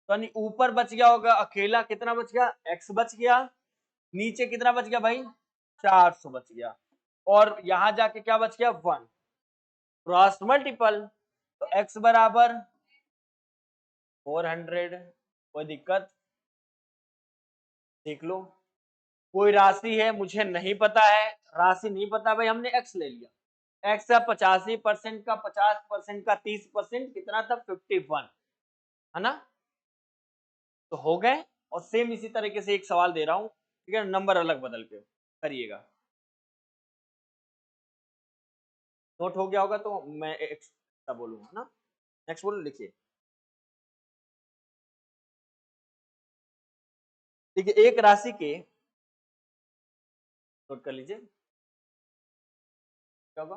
तो यानी ऊपर बच गया होगा अकेला, कितना बच गया, एक्स बच गया। नीचे कितना बच गया भाई, 400 बच गया। और यहां जाके क्या बच गया, 1 क्रॉस मल्टीपल। तो x बराबर 400, कोई दिक्कत, देख लो। कोई राशि है मुझे नहीं पता है, राशि नहीं पता भाई, हमने x ले लिया। x का 85% का 50% का 30% कितना था, 51, है ना। तो हो गए। और सेम इसी तरीके से एक सवाल दे रहा हूं, ठीक है, नंबर अलग बदल के करिएगा। नोट हो गया होगा तो मैं एक्स्ट्रा बोलूंगा ना। नेक्स्ट बोलो, लिखिए। देखिए, एक राशि के, नोट कर लीजिए क्या होगा।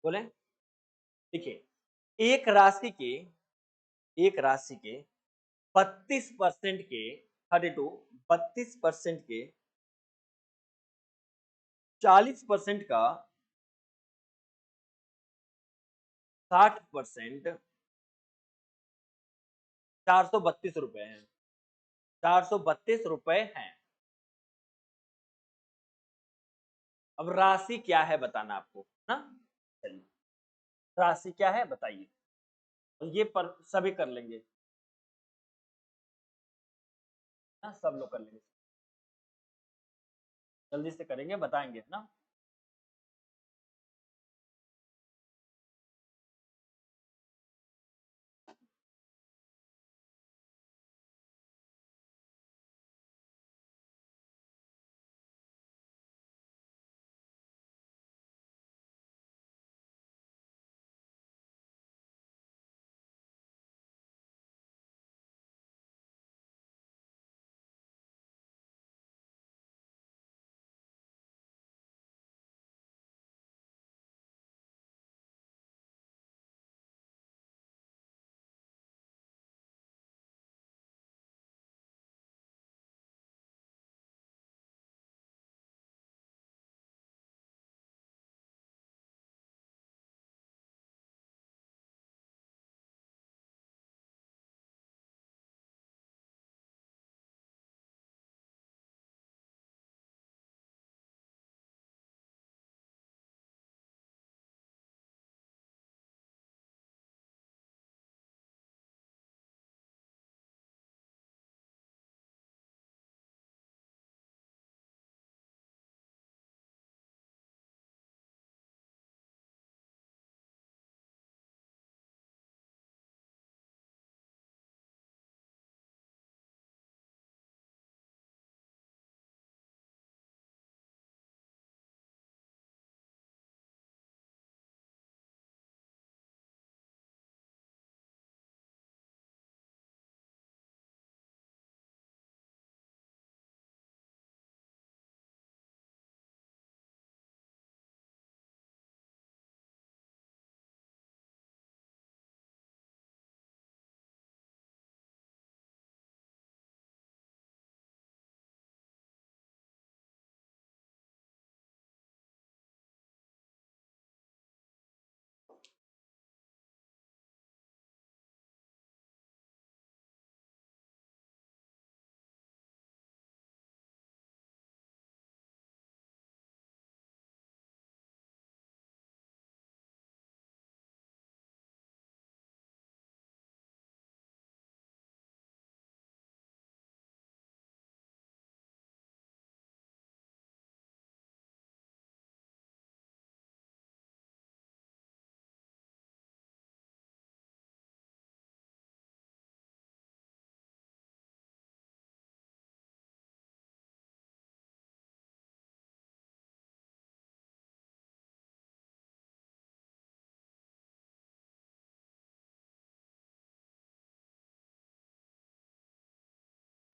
बोले, देखिए, एक राशि के 32% के, 32, 32% के 40% का 60%, 432 रुपए है, 432 रुपए हैं। अब राशि क्या है बताना आपको ना। चलिए, राशि क्या है बताइए, और ये पर सभी कर लेंगे ना, सब लोग कर लेंगे, जल्दी से करेंगे, बताएंगे ना।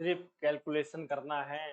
सिर्फ कैलकुलेशन करना है।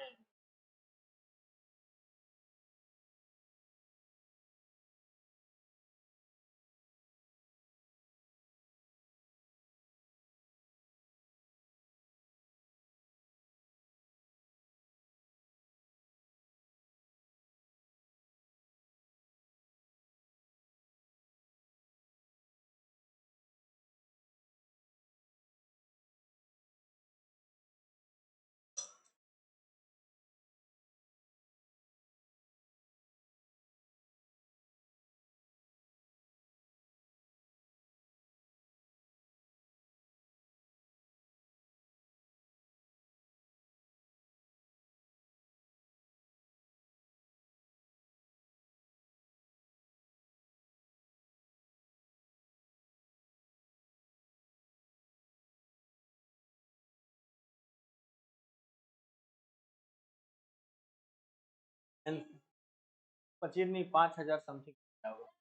पच्चीस नहीं, 5,000 समथिंग होगा।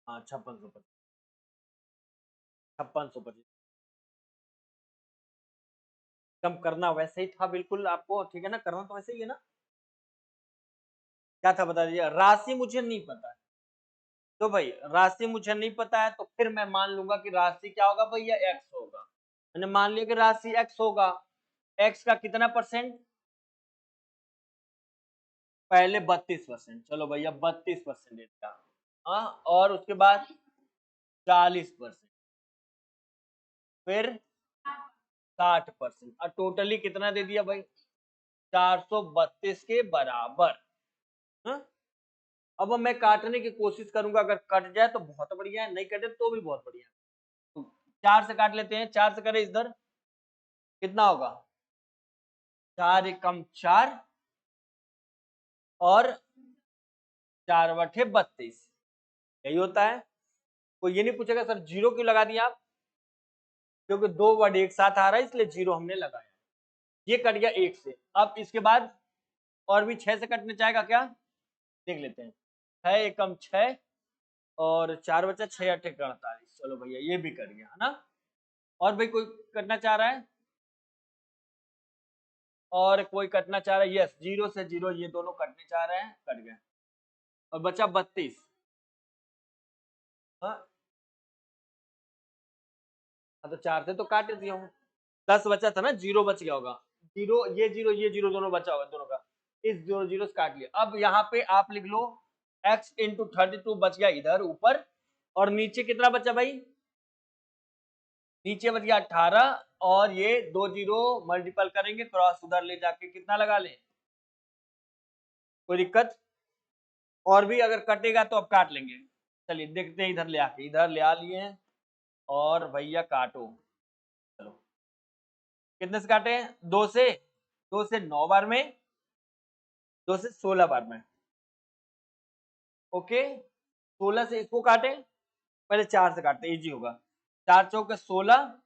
हाँ 5625, 5625 कम करना वैसे ही था बिल्कुल आपको, ठीक है ना, करना तो वैसे ही है ना। क्या था बता दीजिए, राशि मुझे नहीं पता है। तो भाई राशि मुझे नहीं पता है तो फिर मैं मान लूंगा कि राशि क्या होगा भैया, एक्स होगा। मैंने मान लिया कि राशि एक्स होगा। एक्स का कितना परसेंट, पहले 32%, चलो भैया 32% का। हाँ, और उसके बाद 40%, फिर 60%, और टोटली कितना दे दिया भाई, 432 के बराबर। हाँ? अब मैं काटने की कोशिश करूंगा, अगर कट जाए तो बहुत बढ़िया है, नहीं कटे तो भी बहुत बढ़िया है। तो 4 से काट लेते हैं, 4 से करें इधर, कितना होगा, 4 एकम 4 और 4/32, यही होता है। कोई ये नहीं पूछेगा सर जीरो क्यों लगा दिया आप, क्योंकि दो वर्ड एक साथ आ रहा है इसलिए जीरो हमने लगाया। ये कट गया 1 से। अब इसके बाद और भी 6 से कटने चाहेगा क्या, देख लेते हैं। 6 एकम 6 और 4 बचा 6 8 48, चलो भैया ये भी कट गया है ना। और भाई कोई कटना चाह रहा है, और कोई कटना चाह रहा है, यस, 0 से 0 ये दोनों कटने चाह रहे हैं, कट गए। और बचा 32। हाँ, तो 4 से तो काट दिया हूँ। 10 बचा था ना, 0 बच गया होगा। 0 ये 0 दोनों बचा होगा दोनों का, इस 0 0 से काट लिया। अब यहाँ पे आप लिख लो x इंटू 32 बच गया इधर ऊपर, और नीचे कितना बचा भाई, नीचे बच गया 18, और ये 2 0 मल्टीपल करेंगे, क्रॉस उधर ले जाके कितना लगा ले, कोई दिक्कत। और भी अगर कटेगा तो अब काट लेंगे। चलिए देखते हैं, इधर ले आके, इधर ले आ लिए हैं, और भैया काटो। चलो कितने से काटे हैं, 2 से, 2 से 9 बार में, 2 से 16 बार में। ओके, 16 से इसको काटे, पहले 4 से काटते, इजी होगा। 4 चौके 16,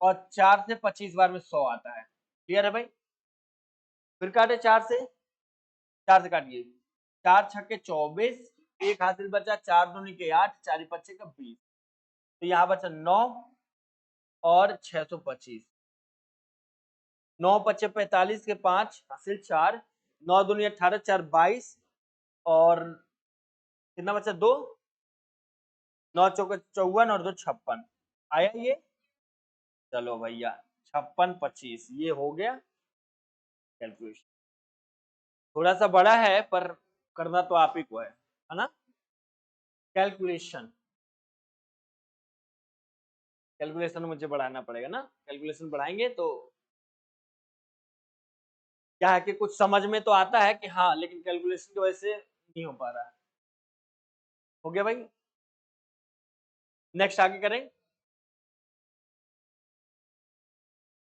और 4 से 25 बार में 100 आता है। क्लियर है भाई, फिर काटे 4 से, 4 से काटिए, 4 छक्के 24, एक हासिल बचा, 4 दूनी के 8, 4 पच्चे का 20, तो यहाँ बचा 9 और 625, 9 पच्चे 45 के 5 हासिल 4, 9 दूनी 18, 4 22, और कितना बचा 2, 9 चौके 54 और 2 56, आया ये। चलो भैया 56 25 ये हो गया कैलकुलेशन। थोड़ा सा बड़ा है पर करना तो आप ही को है ना। कैलकुलेशन, कैलकुलेशन मुझे बढ़ाना पड़ेगा ना, कैलकुलेशन बढ़ाएंगे तो क्या है कि कुछ समझ में तो आता है कि हाँ, लेकिन कैलकुलेशन की वजह से नहीं हो पा रहा है। हो गया भाई, नेक्स्ट आगे करें।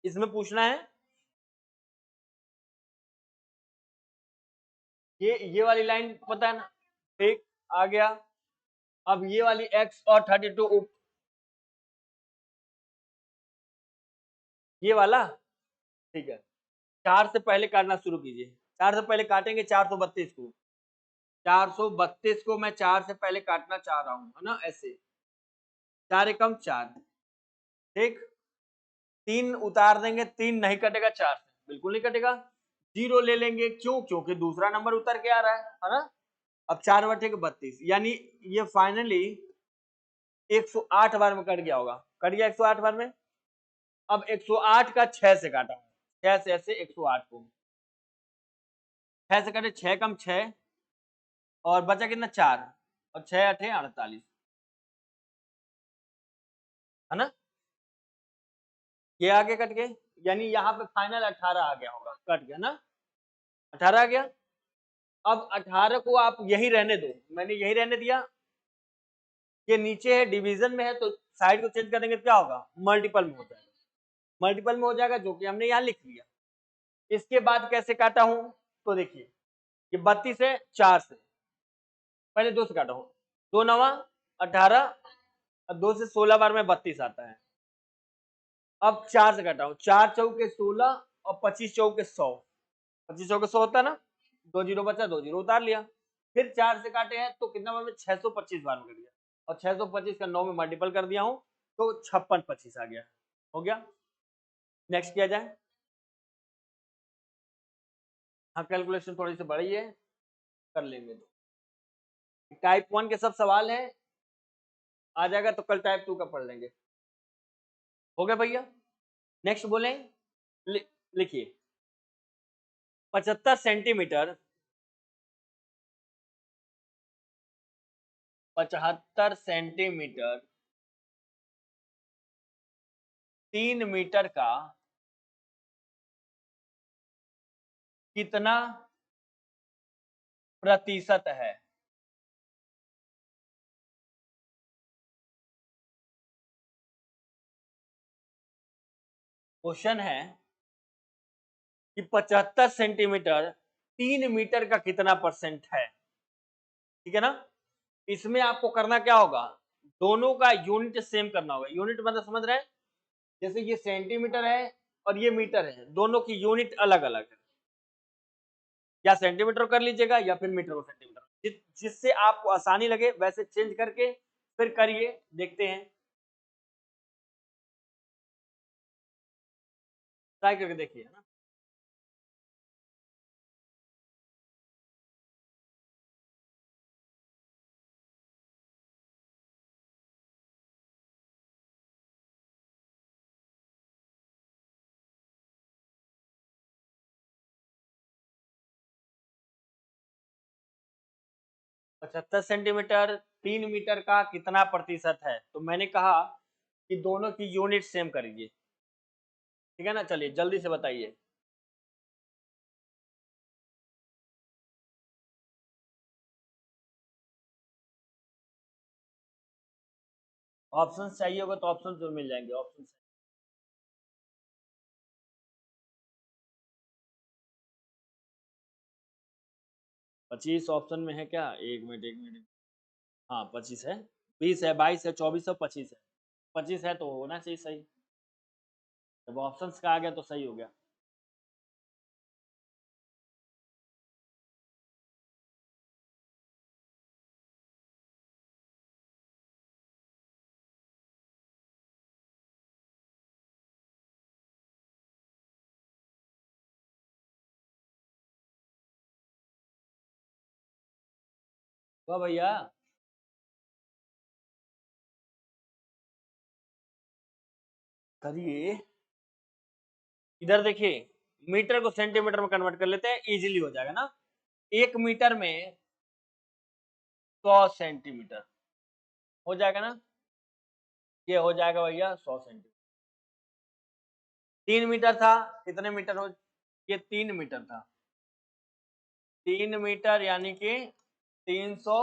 इसमें पूछना है, ये वाली लाइन पता है ना, ठीक, आ गया। अब ये वाली x और 32, ये वाला, ठीक है। 4 से पहले काटना शुरू कीजिए, 4 से पहले काटेंगे 432 को, 432 को मैं 4 से पहले काटना चाह रहा हूं, है ना, ऐसे 4 एकम 4, ठीक। 3 उतार देंगे, 3 नहीं कटेगा 4 से, बिल्कुल नहीं कटेगा। 0 ले लेंगे, क्यों? क्योंकि दूसरा नंबर उतर के आ रहा है ना। अब 4 बटे 32, यानी ये फाइनली 108 बार में कट गया होगा। कट गया 108 बार में। अब 108 का 6 से काटा, 6 से ऐसे 108 को 6 से काटे, 6 कम 6 और बचा कितना 4 और 6 8 48, है ना। ये आगे कट गए, यानी यहाँ पे फाइनल 18 आ गया होगा, कट गया ना, 18 आ गया। अब 18 को आप यही रहने दो, मैंने यही रहने दिया। ये नीचे है, डिवीजन में है, तो साइड को चेंज करेंगे तो क्या होगा, मल्टीपल में हो जाएगा, मल्टीपल में हो जाएगा, जो कि हमने यहाँ लिख लिया। इसके बाद कैसे काटा हूं, तो देखिए ये 32 है 4 से, पहले 2 से काटा हूं, 2 9 18 और 2 से 16 बार में 32 आता है। अब 4 से काटा हूं, 4 चौके 16 और 25 चौके 100, 25 चौके 100 होता है ना, 2 जीरो बचा, 2 जीरो उतार लिया। फिर 4 से काटे हैं तो कितना बार में, 625 बार में कट गया, और 625 का 9 में मल्टीपल कर दिया हूं तो 56 25 आ गया, हो गया। नेक्स्ट किया जाए, हाँ कैलकुलेशन थोड़ी सी बड़ी है, कर लेंगे। तो टाइप 1 के सब सवाल है, आ जाएगा तो कल टाइप 2 का पढ़ लेंगे, हो गया भैया। नेक्स्ट बोले, लिखिए 75 सेंटीमीटर, 75 सेंटीमीटर 3 मीटर का कितना प्रतिशत है। क्वेश्चन है कि 75 सेंटीमीटर 3 मीटर का कितना परसेंट है, ठीक है ना। इसमें आपको करना क्या होगा, दोनों का यूनिट सेम करना होगा। यूनिट मतलब समझ रहे हैं, जैसे ये सेंटीमीटर है और ये मीटर है, दोनों की यूनिट अलग अलग है, या सेंटीमीटर कर लीजिएगा या फिर मीटर को सेंटीमीटर, जिससे आपको आसानी लगे वैसे चेंज करके फिर करिए, देखते हैं, ट्राई करके देखिए ना। पचहत्तर सेंटीमीटर 3 मीटर का कितना प्रतिशत है, तो मैंने कहा कि दोनों की यूनिट सेम करिए, ठीक है ना। चलिए जल्दी से बताइए। ऑप्शन चाहिए होगा तो ऑप्शन जो मिल जाएंगे, ऑप्शन 25 ऑप्शन में है क्या, एक मिनट एक मिनट, हाँ 25 है, 20 है, 22 है, 24 है, 25 है, 25 है तो होना चाहिए सही, जब ऑप्शंस का आ गया तो सही हो गया। वाह भैया, करिए। इधर देखिए, मीटर को सेंटीमीटर में कन्वर्ट कर लेते हैं, इजीली हो जाएगा ना। 1 मीटर में 100 सेंटीमीटर हो जाएगा ना, ये हो जाएगा भैया 100 सेंटीमीटर। 3 मीटर था, कितने मीटर हो, ये 3 मीटर था, 3 मीटर यानी कि 300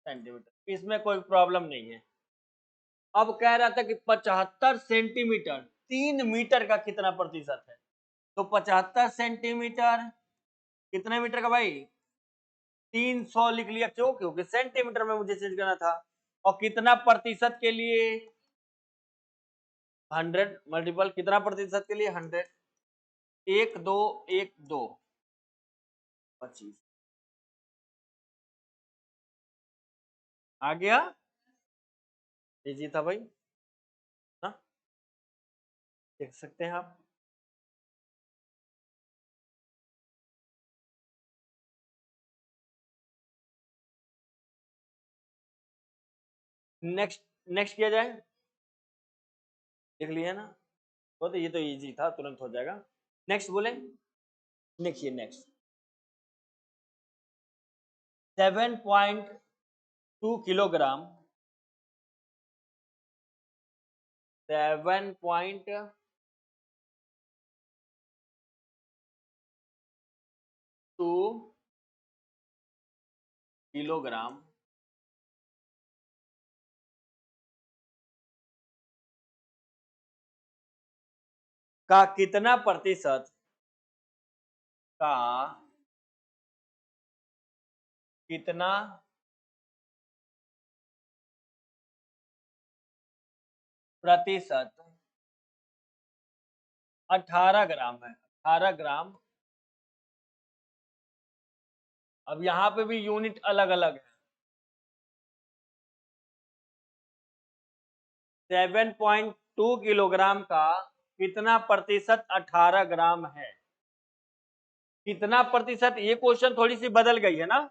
सेंटीमीटर, इसमें कोई प्रॉब्लम नहीं है। अब कह रहा था कि 75 सेंटीमीटर 3 मीटर का कितना प्रतिशत है, तो 75 सेंटीमीटर कितने मीटर का भाई, 300 लिख लिया, क्यों, क्योंकि सेंटीमीटर में मुझे चेंज करना था। और कितना प्रतिशत के लिए, 100 मल्टीपल, कितना प्रतिशत के लिए 100, 1 2 1 2 25 आ गया, इजी था भाई ना। देख सकते हैं आप। नेक्स्ट, नेक्स्ट किया जाए, देख लिया ना, वो तो ये तो इजी था, तुरंत हो जाएगा। नेक्स्ट बोले, देखिए नेक्स्ट 7.2 किलोग्राम, 7.2 किलोग्राम का कितना प्रतिशत का कितना प्रतिशत 18 ग्राम है, 18 ग्राम। अब यहाँ पे भी यूनिट अलग अलग है। 7.2 किलोग्राम का कितना प्रतिशत 18 ग्राम है? कितना प्रतिशत, ये क्वेश्चन थोड़ी सी बदल गई है ना।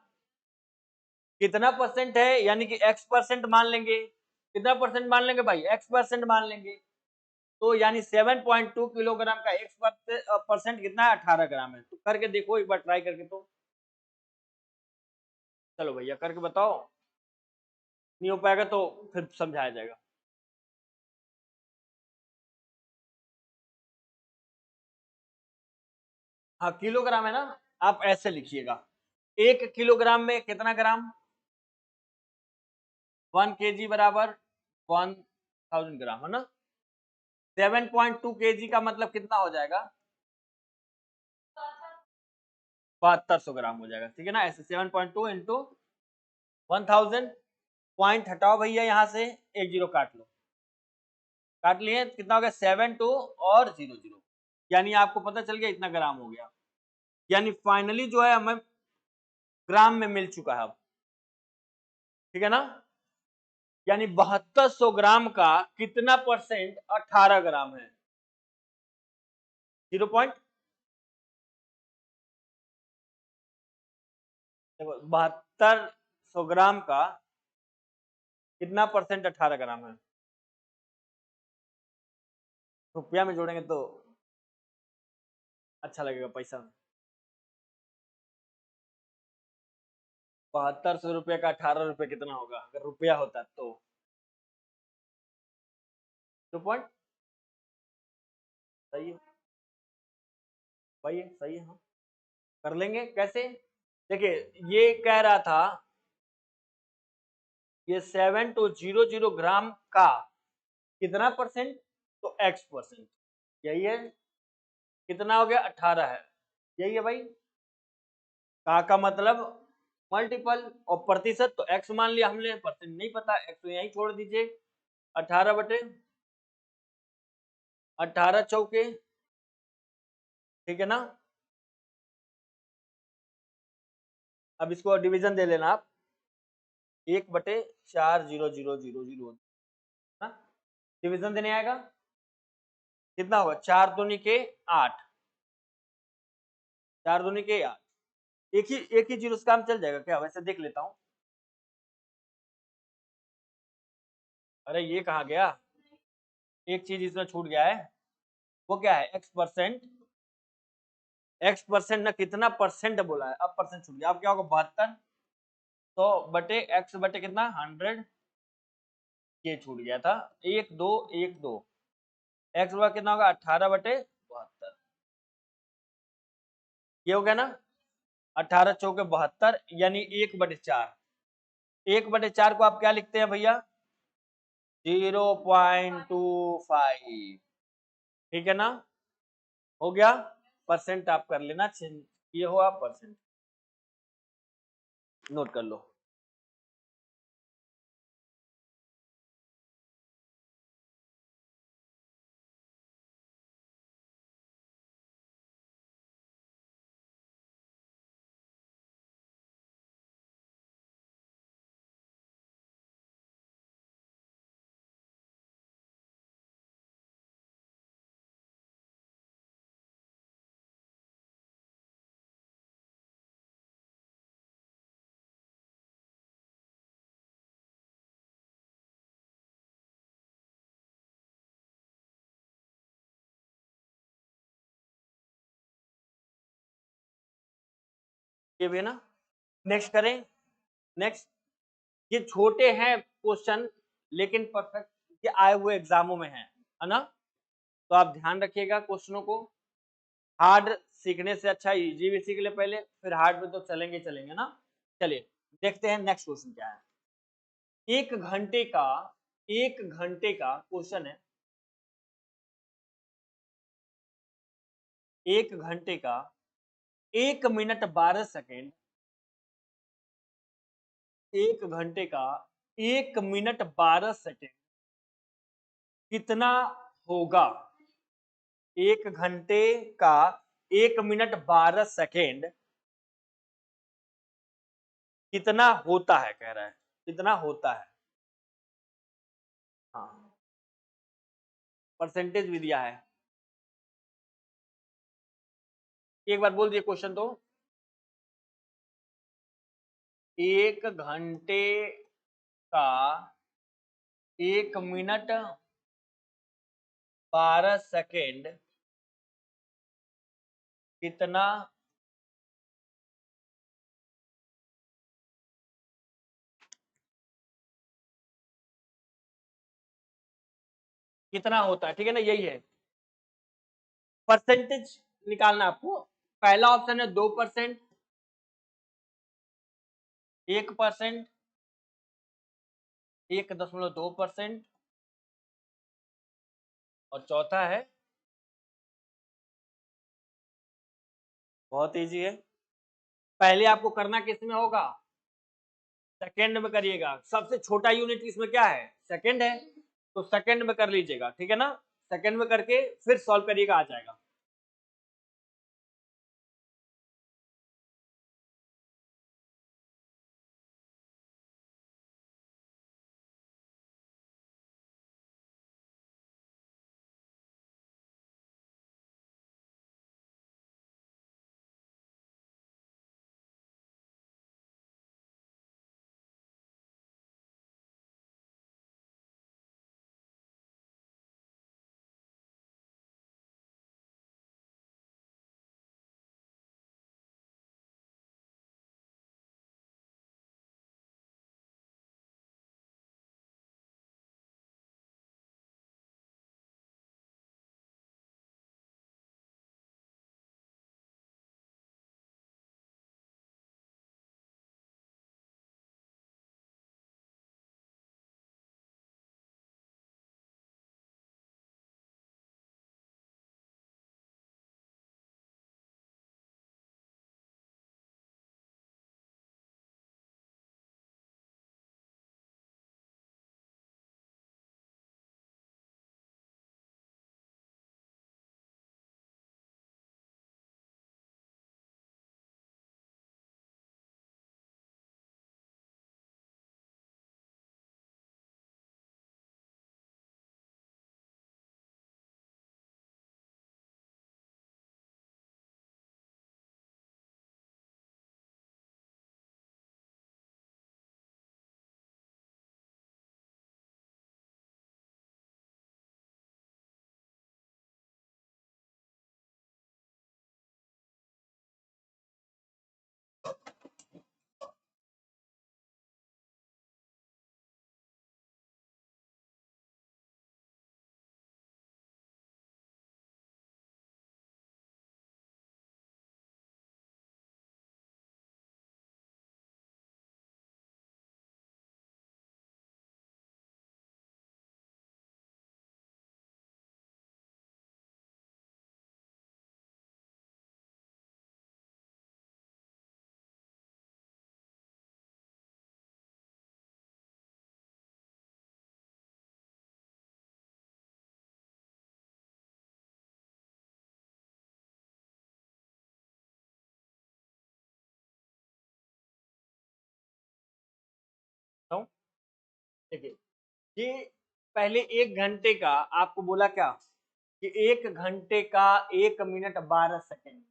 कितना परसेंट है यानी कि x परसेंट मान लेंगे, कितना परसेंट मान लेंगे भाई, x परसेंट मान लेंगे। तो यानी 7.2 किलोग्राम का x परसेंट कितना है, 18 ग्राम है। तो करके देखो एक बार, ट्राई करके। तो चलो भैया करके बताओ, नहीं हो पाएगा तो फिर समझाया जाएगा। हाँ किलोग्राम है ना, आप ऐसे लिखिएगा, 1 किलोग्राम में कितना ग्राम, 1 kg बराबर 1000 ग्राम है ना। 7.2 kg का मतलब कितना हो जाएगा, 7200 ग्राम हो जाएगा, ठीक है ना। ऐसे 7.2 इंटू 1000, पॉइंट हटाओ भैया यहाँ से, एक जीरो काट लो, काट लिए, कितना हो गया 72 और 00, यानी आपको पता चल गया इतना ग्राम हो गया। यानी फाइनली जो है हमें ग्राम में मिल चुका है अब, ठीक है ना। यानी 7200 ग्राम का कितना परसेंट 18 ग्राम है, 0 पॉइंट, 7200 ग्राम का कितना परसेंट 18 ग्राम है। रुपया में जोड़ेंगे तो अच्छा लगेगा पैसा। 7200 रुपये का 18 रुपये कितना होगा, अगर रुपया होता तो 2 पॉइंट, सही है, सही है, सही है, हाँ कर लेंगे। कैसे, देखिए ये कह रहा था, ये 7200 ग्राम का कितना परसेंट, तो x परसेंट, यही है, कितना हो गया 18 है, यही है भाई। का मतलब मल्टीपल, और प्रतिशत तो x मान लिया हमने, परसेंट नहीं पता, x तो यहीं छोड़ दीजिए, 18/18 चौके, ठीक है ना। अब इसको डिवीजन दे लेना आप, 1/400000 ना, डिवीजन देने आएगा, कितना होगा, 4 दूनी के 8, 4 दूनी के 8, एक ही जीरो से काम चल जाएगा क्या, वैसे देख लेता हूँ। अरे ये कहाँ गया, एक चीज इसमें छूट गया है, वो क्या है, x परसेंट, x परसेंट ना, कितना परसेंट बोला है, अब परसेंट छूट गया, अब क्या होगा 72, तो बटे x बटे कितना 100, ये छूट गया था, 1 2 x बटा कितना होगा 18/72, ये हो गया ना, 18 चौके 72, यानी 1/4, 1/4 को आप क्या लिखते हैं भैया, 0.25, ठीक है ना, हो गया। परसेंट आप कर लेना, ये हो आप परसेंट नोट कर लो। ये भी है ना। नेक्स्ट करें। नेक्स्ट, ये छोटे हैं क्वेश्चन लेकिन परफेक्ट ये आए हुए एग्जामों में है ना। तो आप ध्यान रखिएगा क्वेश्चनों को। हार्ड सीखने से अच्छा इजी भी सीख ले पहले, फिर हार्ड में तो चलेंगे चलेंगे ना। चलिए देखते हैं नेक्स्ट क्वेश्चन क्या है। एक घंटे का, एक घंटे का क्वेश्चन है। एक घंटे का 1 मिनट 12 सेकेंड, 1 घंटे का 1 मिनट 12 सेकेंड कितना होगा? 1 घंटे का 1 मिनट 12 सेकेंड कितना होता है, कह रहा है कितना होता है। हाँ, परसेंटेज भी दिया है। एक बार बोल दिए क्वेश्चन तो। 1 घंटे का 1 मिनट 12 सेकेंड कितना कितना होता है, ठीक है ना, यही है परसेंटेज निकालना आपको। पहला ऑप्शन है 2%, 1%, 1.2% और चौथा है, बहुत इजी है। पहले आपको करना किस में होगा? सेकंड में करिएगा। सबसे छोटा यूनिट इसमें क्या है? सेकंड है, तो सेकंड में कर लीजिएगा, ठीक है ना। सेकंड में करके फिर सॉल्व करिएगा, आ जाएगा। तो देखिए, ये पहले 1 घंटे का आपको बोला क्या कि 1 घंटे का 1 मिनट 12 सेकेंड।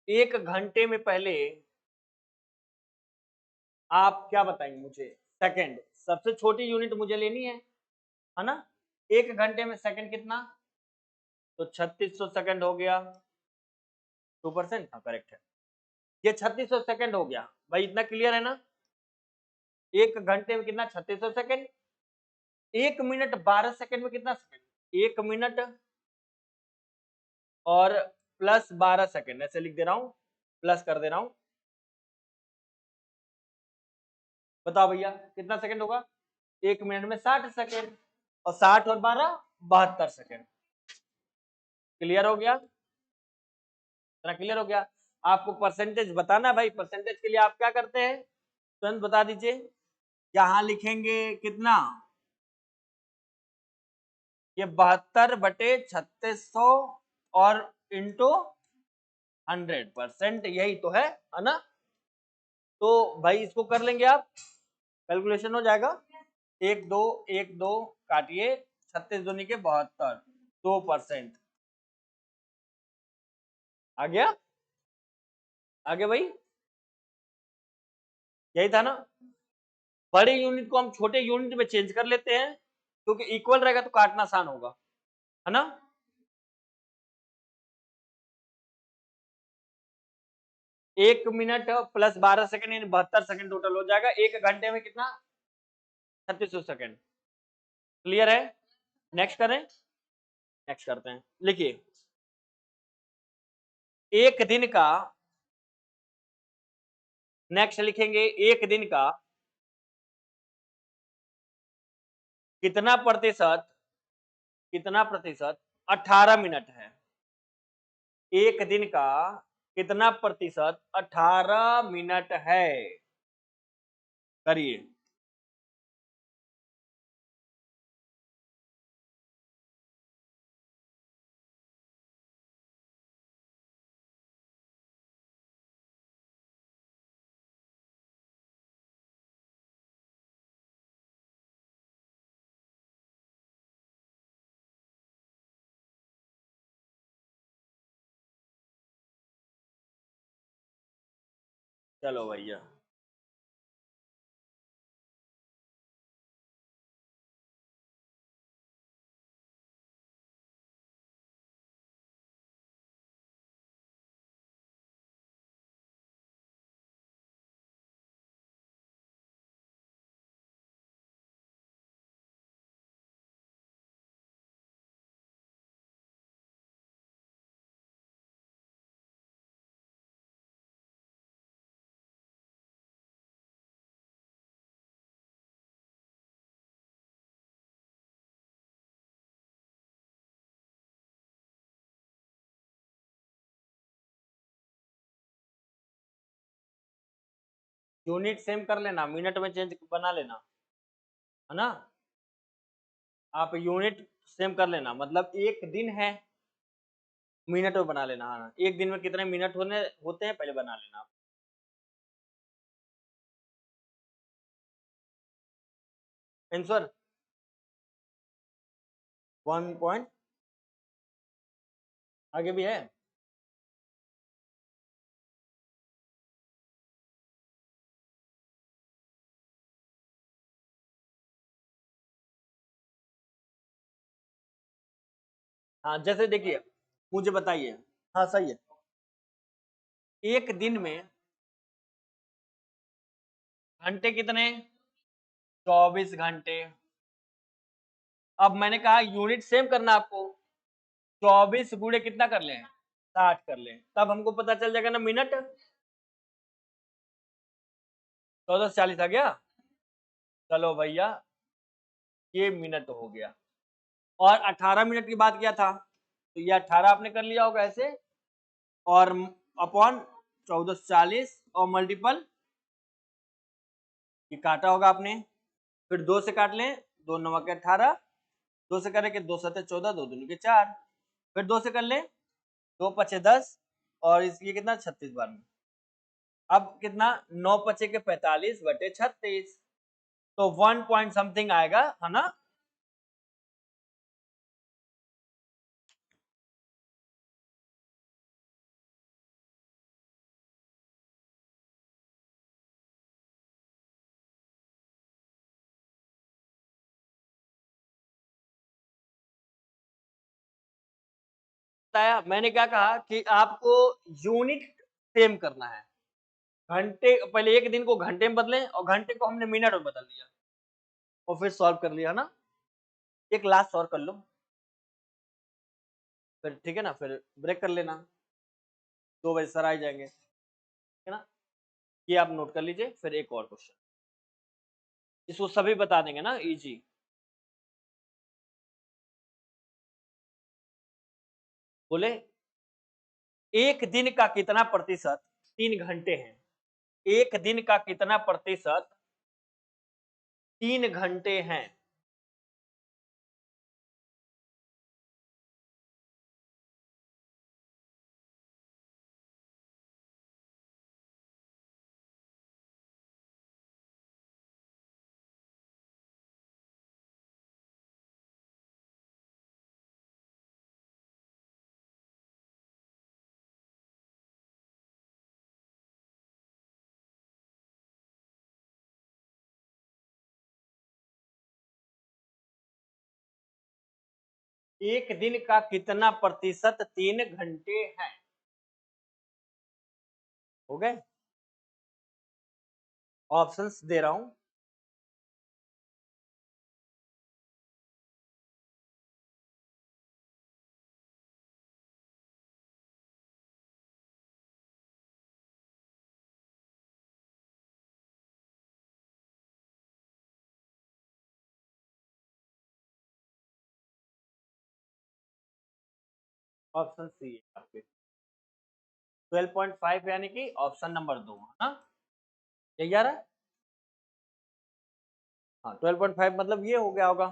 1 घंटे में पहले आप क्या बताएंगे मुझे? सेकंड, सबसे छोटी यूनिट मुझे लेनी है ना। 1 घंटे में सेकंड कितना? तो 3600 सेकंड हो गया। 2%, हाँ करेक्ट है। ये 3600 सेकंड हो गया भाई, इतना क्लियर है ना? 1 घंटे में कितना? 3600 सेकंड। 1 मिनट 12 सेकंड में कितना सेकंड? 1 मिनट और प्लस 12 सेकंड, ऐसे लिख दे रहा हूं, प्लस कर दे रहा हूं। बताओ भैया कितना सेकंड होगा? 1 मिनट में 60 सेकंड, और 60 और 12 72 सेकंड। क्लियर हो गया? इतना क्लियर हो गया? आपको परसेंटेज बताना है भाई, परसेंटेज के लिए आप क्या करते हैं तुरंत बता दीजिए। यहां लिखेंगे कितना? ये 72/3600 और इंटू 100%, यही तो है ना? तो भाई इसको कर लेंगे आप, कैलकुलेशन हो जाएगा। 1 2 1 2 काटिए, 36 दूनी के 72, 2%। आ गया? आ गया भाई? यही था ना? बड़े यूनिट को हम छोटे यूनिट में चेंज कर लेते हैं, क्योंकि इक्वल रहेगा तो काटना आसान होगा, है ना? एक मिनट प्लस 12 सेकंड यानी 72 सेकंड टोटल हो जाएगा। 1 घंटे में कितना? 3600 सेकंड। क्लियर है? नेक्स्ट करें? नेक्स्ट करते हैं। लिखिए, एक दिन का, नेक्स्ट लिखेंगे एक दिन का कितना प्रतिशत, कितना प्रतिशत 18 मिनट है। एक दिन का कितना प्रतिशत 18 मिनट है? करिए। चलो भैया, यूनिट सेम कर लेना, मिनट में चेंज बना लेना, है ना? आप यूनिट सेम कर लेना, मतलब एक दिन है, मिनट में बना लेना। हाँ, एक दिन में कितने मिनट होते हैं पहले बना लेना। Answer 1 point. आगे भी है? हाँ, जैसे देखिए, मुझे बताइए। हाँ सही है। एक दिन में घंटे कितने? 24 घंटे। अब मैंने कहा यूनिट सेम करना आपको, 24 गुणे कितना कर लें? 60 कर लें, तब हमको पता चल जाएगा ना मिनट। 14:40 आ गया। चलो भैया, ये मिनट हो गया। और 18 मिनट की बात किया था, तो ये 18 आपने कर लिया होगा ऐसे, और अपॉन 1440 और मल्टीपल, ये काटा होगा आपने, फिर 2 से काट लें, 2 9 के 18, 2 से करें कि 2 7 14, 2 दूनी के 4, फिर 2 से कर लें, 2 5 10, और इसलिए कितना 36 बार में। अब कितना? 9 5 के 45/36, तो 1 पॉइंट समथिंग आएगा, है ना? बताया मैंने, क्या कहा कि आपको यूनिट सेम करना है, घंटे पहले एक दिन को घंटे में बदले और घंटे को हमने मिनट में बदल दिया और फिर सॉल्व कर लिया ना। एक लास्ट सॉल्व कर लो, फिर ठीक है ना, फिर ब्रेक कर लेना, 2 बजे सर आ जाएंगे, ठीक है ना। ये आप नोट कर लीजिए। फिर एक और क्वेश्चन, इसको सभी बता देंगे ना, इजी। बोले एक दिन का कितना प्रतिशत 3 घंटे हैं? एक दिन का कितना प्रतिशत 3 घंटे हैं? एक दिन का कितना प्रतिशत 3 घंटे हैं? हो गए? ऑप्शंस दे रहा हूं। ऑप्शन सी है आपके 12.5, यानी कि ऑप्शन नंबर 2 है ना। यही आ रहा है। हाँ 12.5 मतलब ये हो गया होगा।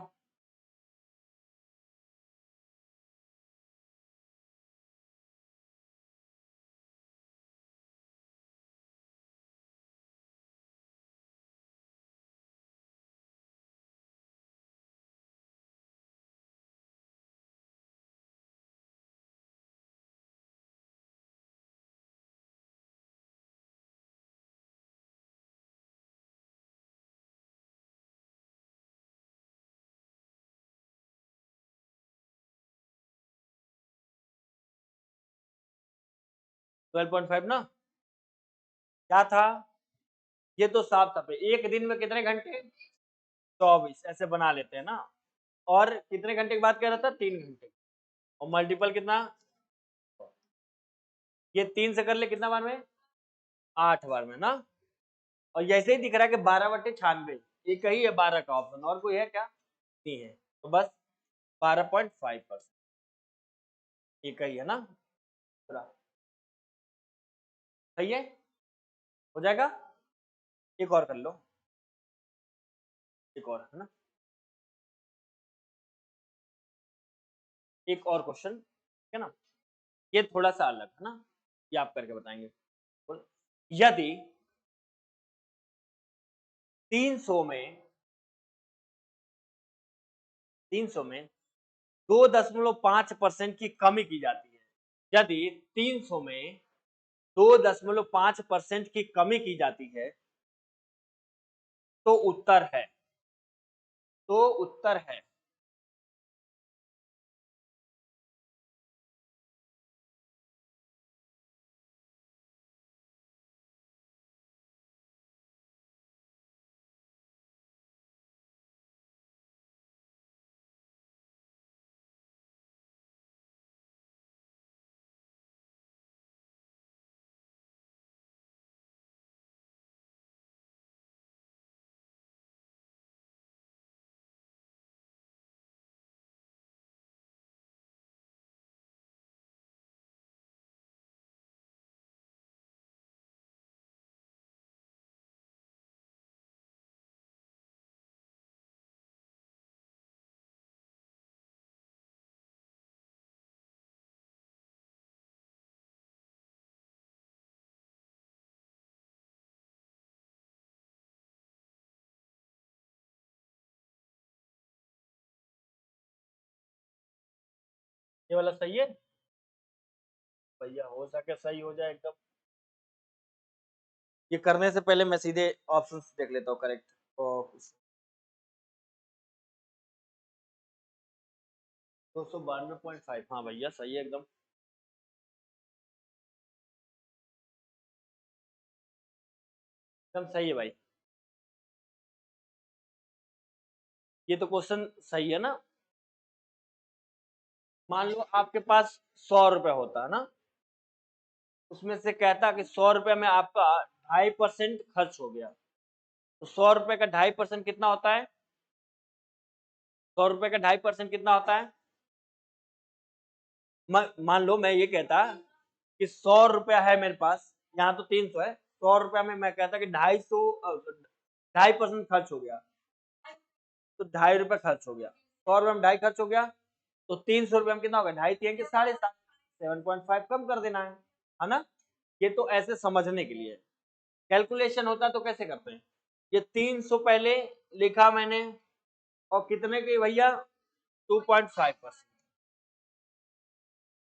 ट्वेल्व पॉइंट फाइव ना, क्या था? ये तो साफ था, एक दिन में कितने घंटे? 24 ऐसे बना लेते हैं ना। और कितने घंटे की बात कर रहा था? 3 घंटे। और मल्टीपल कितना? ये 3 से कर ले कितना बार में? 8 बार में ना। और जैसे ही दिख रहा है कि 12/96, एक ही है 12 का ऑप्शन, और कोई है क्या? नहीं है, तो बस 12.5%, एक ही है ना पूरा। सही है, हो जाएगा। एक और कर लो, एक और है ना, एक और क्वेश्चन, ठीक है ना। ये थोड़ा सा अलग है ना, ये आप करके बताएंगे। यदि 300 में 300 में 2.5% की कमी की जाती है, यदि 300 में 2.5% की कमी की जाती है, तो उत्तर है, तो उत्तर है। ये वाला सही है भैया, हो सके सही हो जाए एकदम। ये करने से पहले मैं सीधे ऑप्शंस देख लेता हूँ करेक्ट। 292.5, हाँ भैया सही है एकदम। एकदम सही है भाई, ये तो क्वेश्चन सही है ना। मान लो आपके पास 100 रुपए होता है ना, उसमें से कहता कि 100 रुपए में आपका 2.5% खर्च हो गया, तो 100 रुपए का 2.5% कितना होता है? 100 रुपए का 2.5% कितना होता है? मान लो मैं ये कहता कि 100 रुपया है मेरे पास, यहाँ तो 300 है, 100 रुपया में मैं कहता कि 2.5% खर्च हो गया, तो 2.5 रुपए खर्च हो गया, 100 रुपये में 2.5 खर्च हो गया, तो 300 रुपये में कितना होगा? 2.5 3 के 7.5, 7.5 कम कर देना है ना। ये तो ऐसे समझने के लिए, कैलकुलेशन होता तो कैसे करते हैं? ये 300 पहले लिखा मैंने, और कितने की भैया? 2.5%,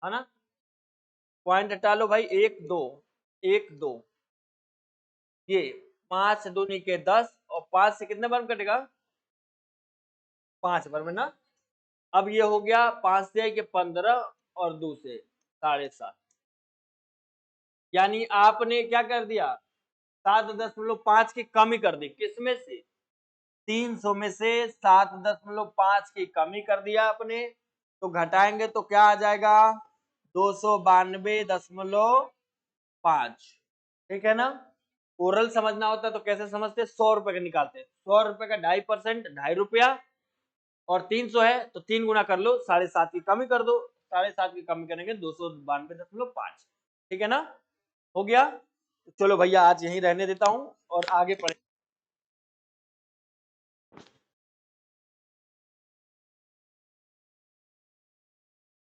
है ना। पॉइंट हटा लो भाई, 1 2 1 2, ये 5 दूनी के 10, और 5 से कितने बार में कटेगा? 5 बार में ना। अब ये हो गया 5 से के 15, और 2 से 7.5, यानी आपने क्या कर दिया? 7.5 की कमी कर दी, किसमें से? 300 में से 7.5 की कमी कर दिया आपने, तो घटाएंगे तो क्या आ जाएगा? 292.5। ठीक है ना। ओरल समझना होता तो कैसे समझते? 100 रुपए का निकालते, 100 रुपए का 2.5%, 2.5 रुपया, और 300 है तो 3 गुना कर लो, 7.5 की कमी कर दो, 7.5 की कमी करेंगे 292.5। ठीक है ना, हो गया। तो चलो भैया आज यहीं रहने देता हूँ और आगे पढ़े।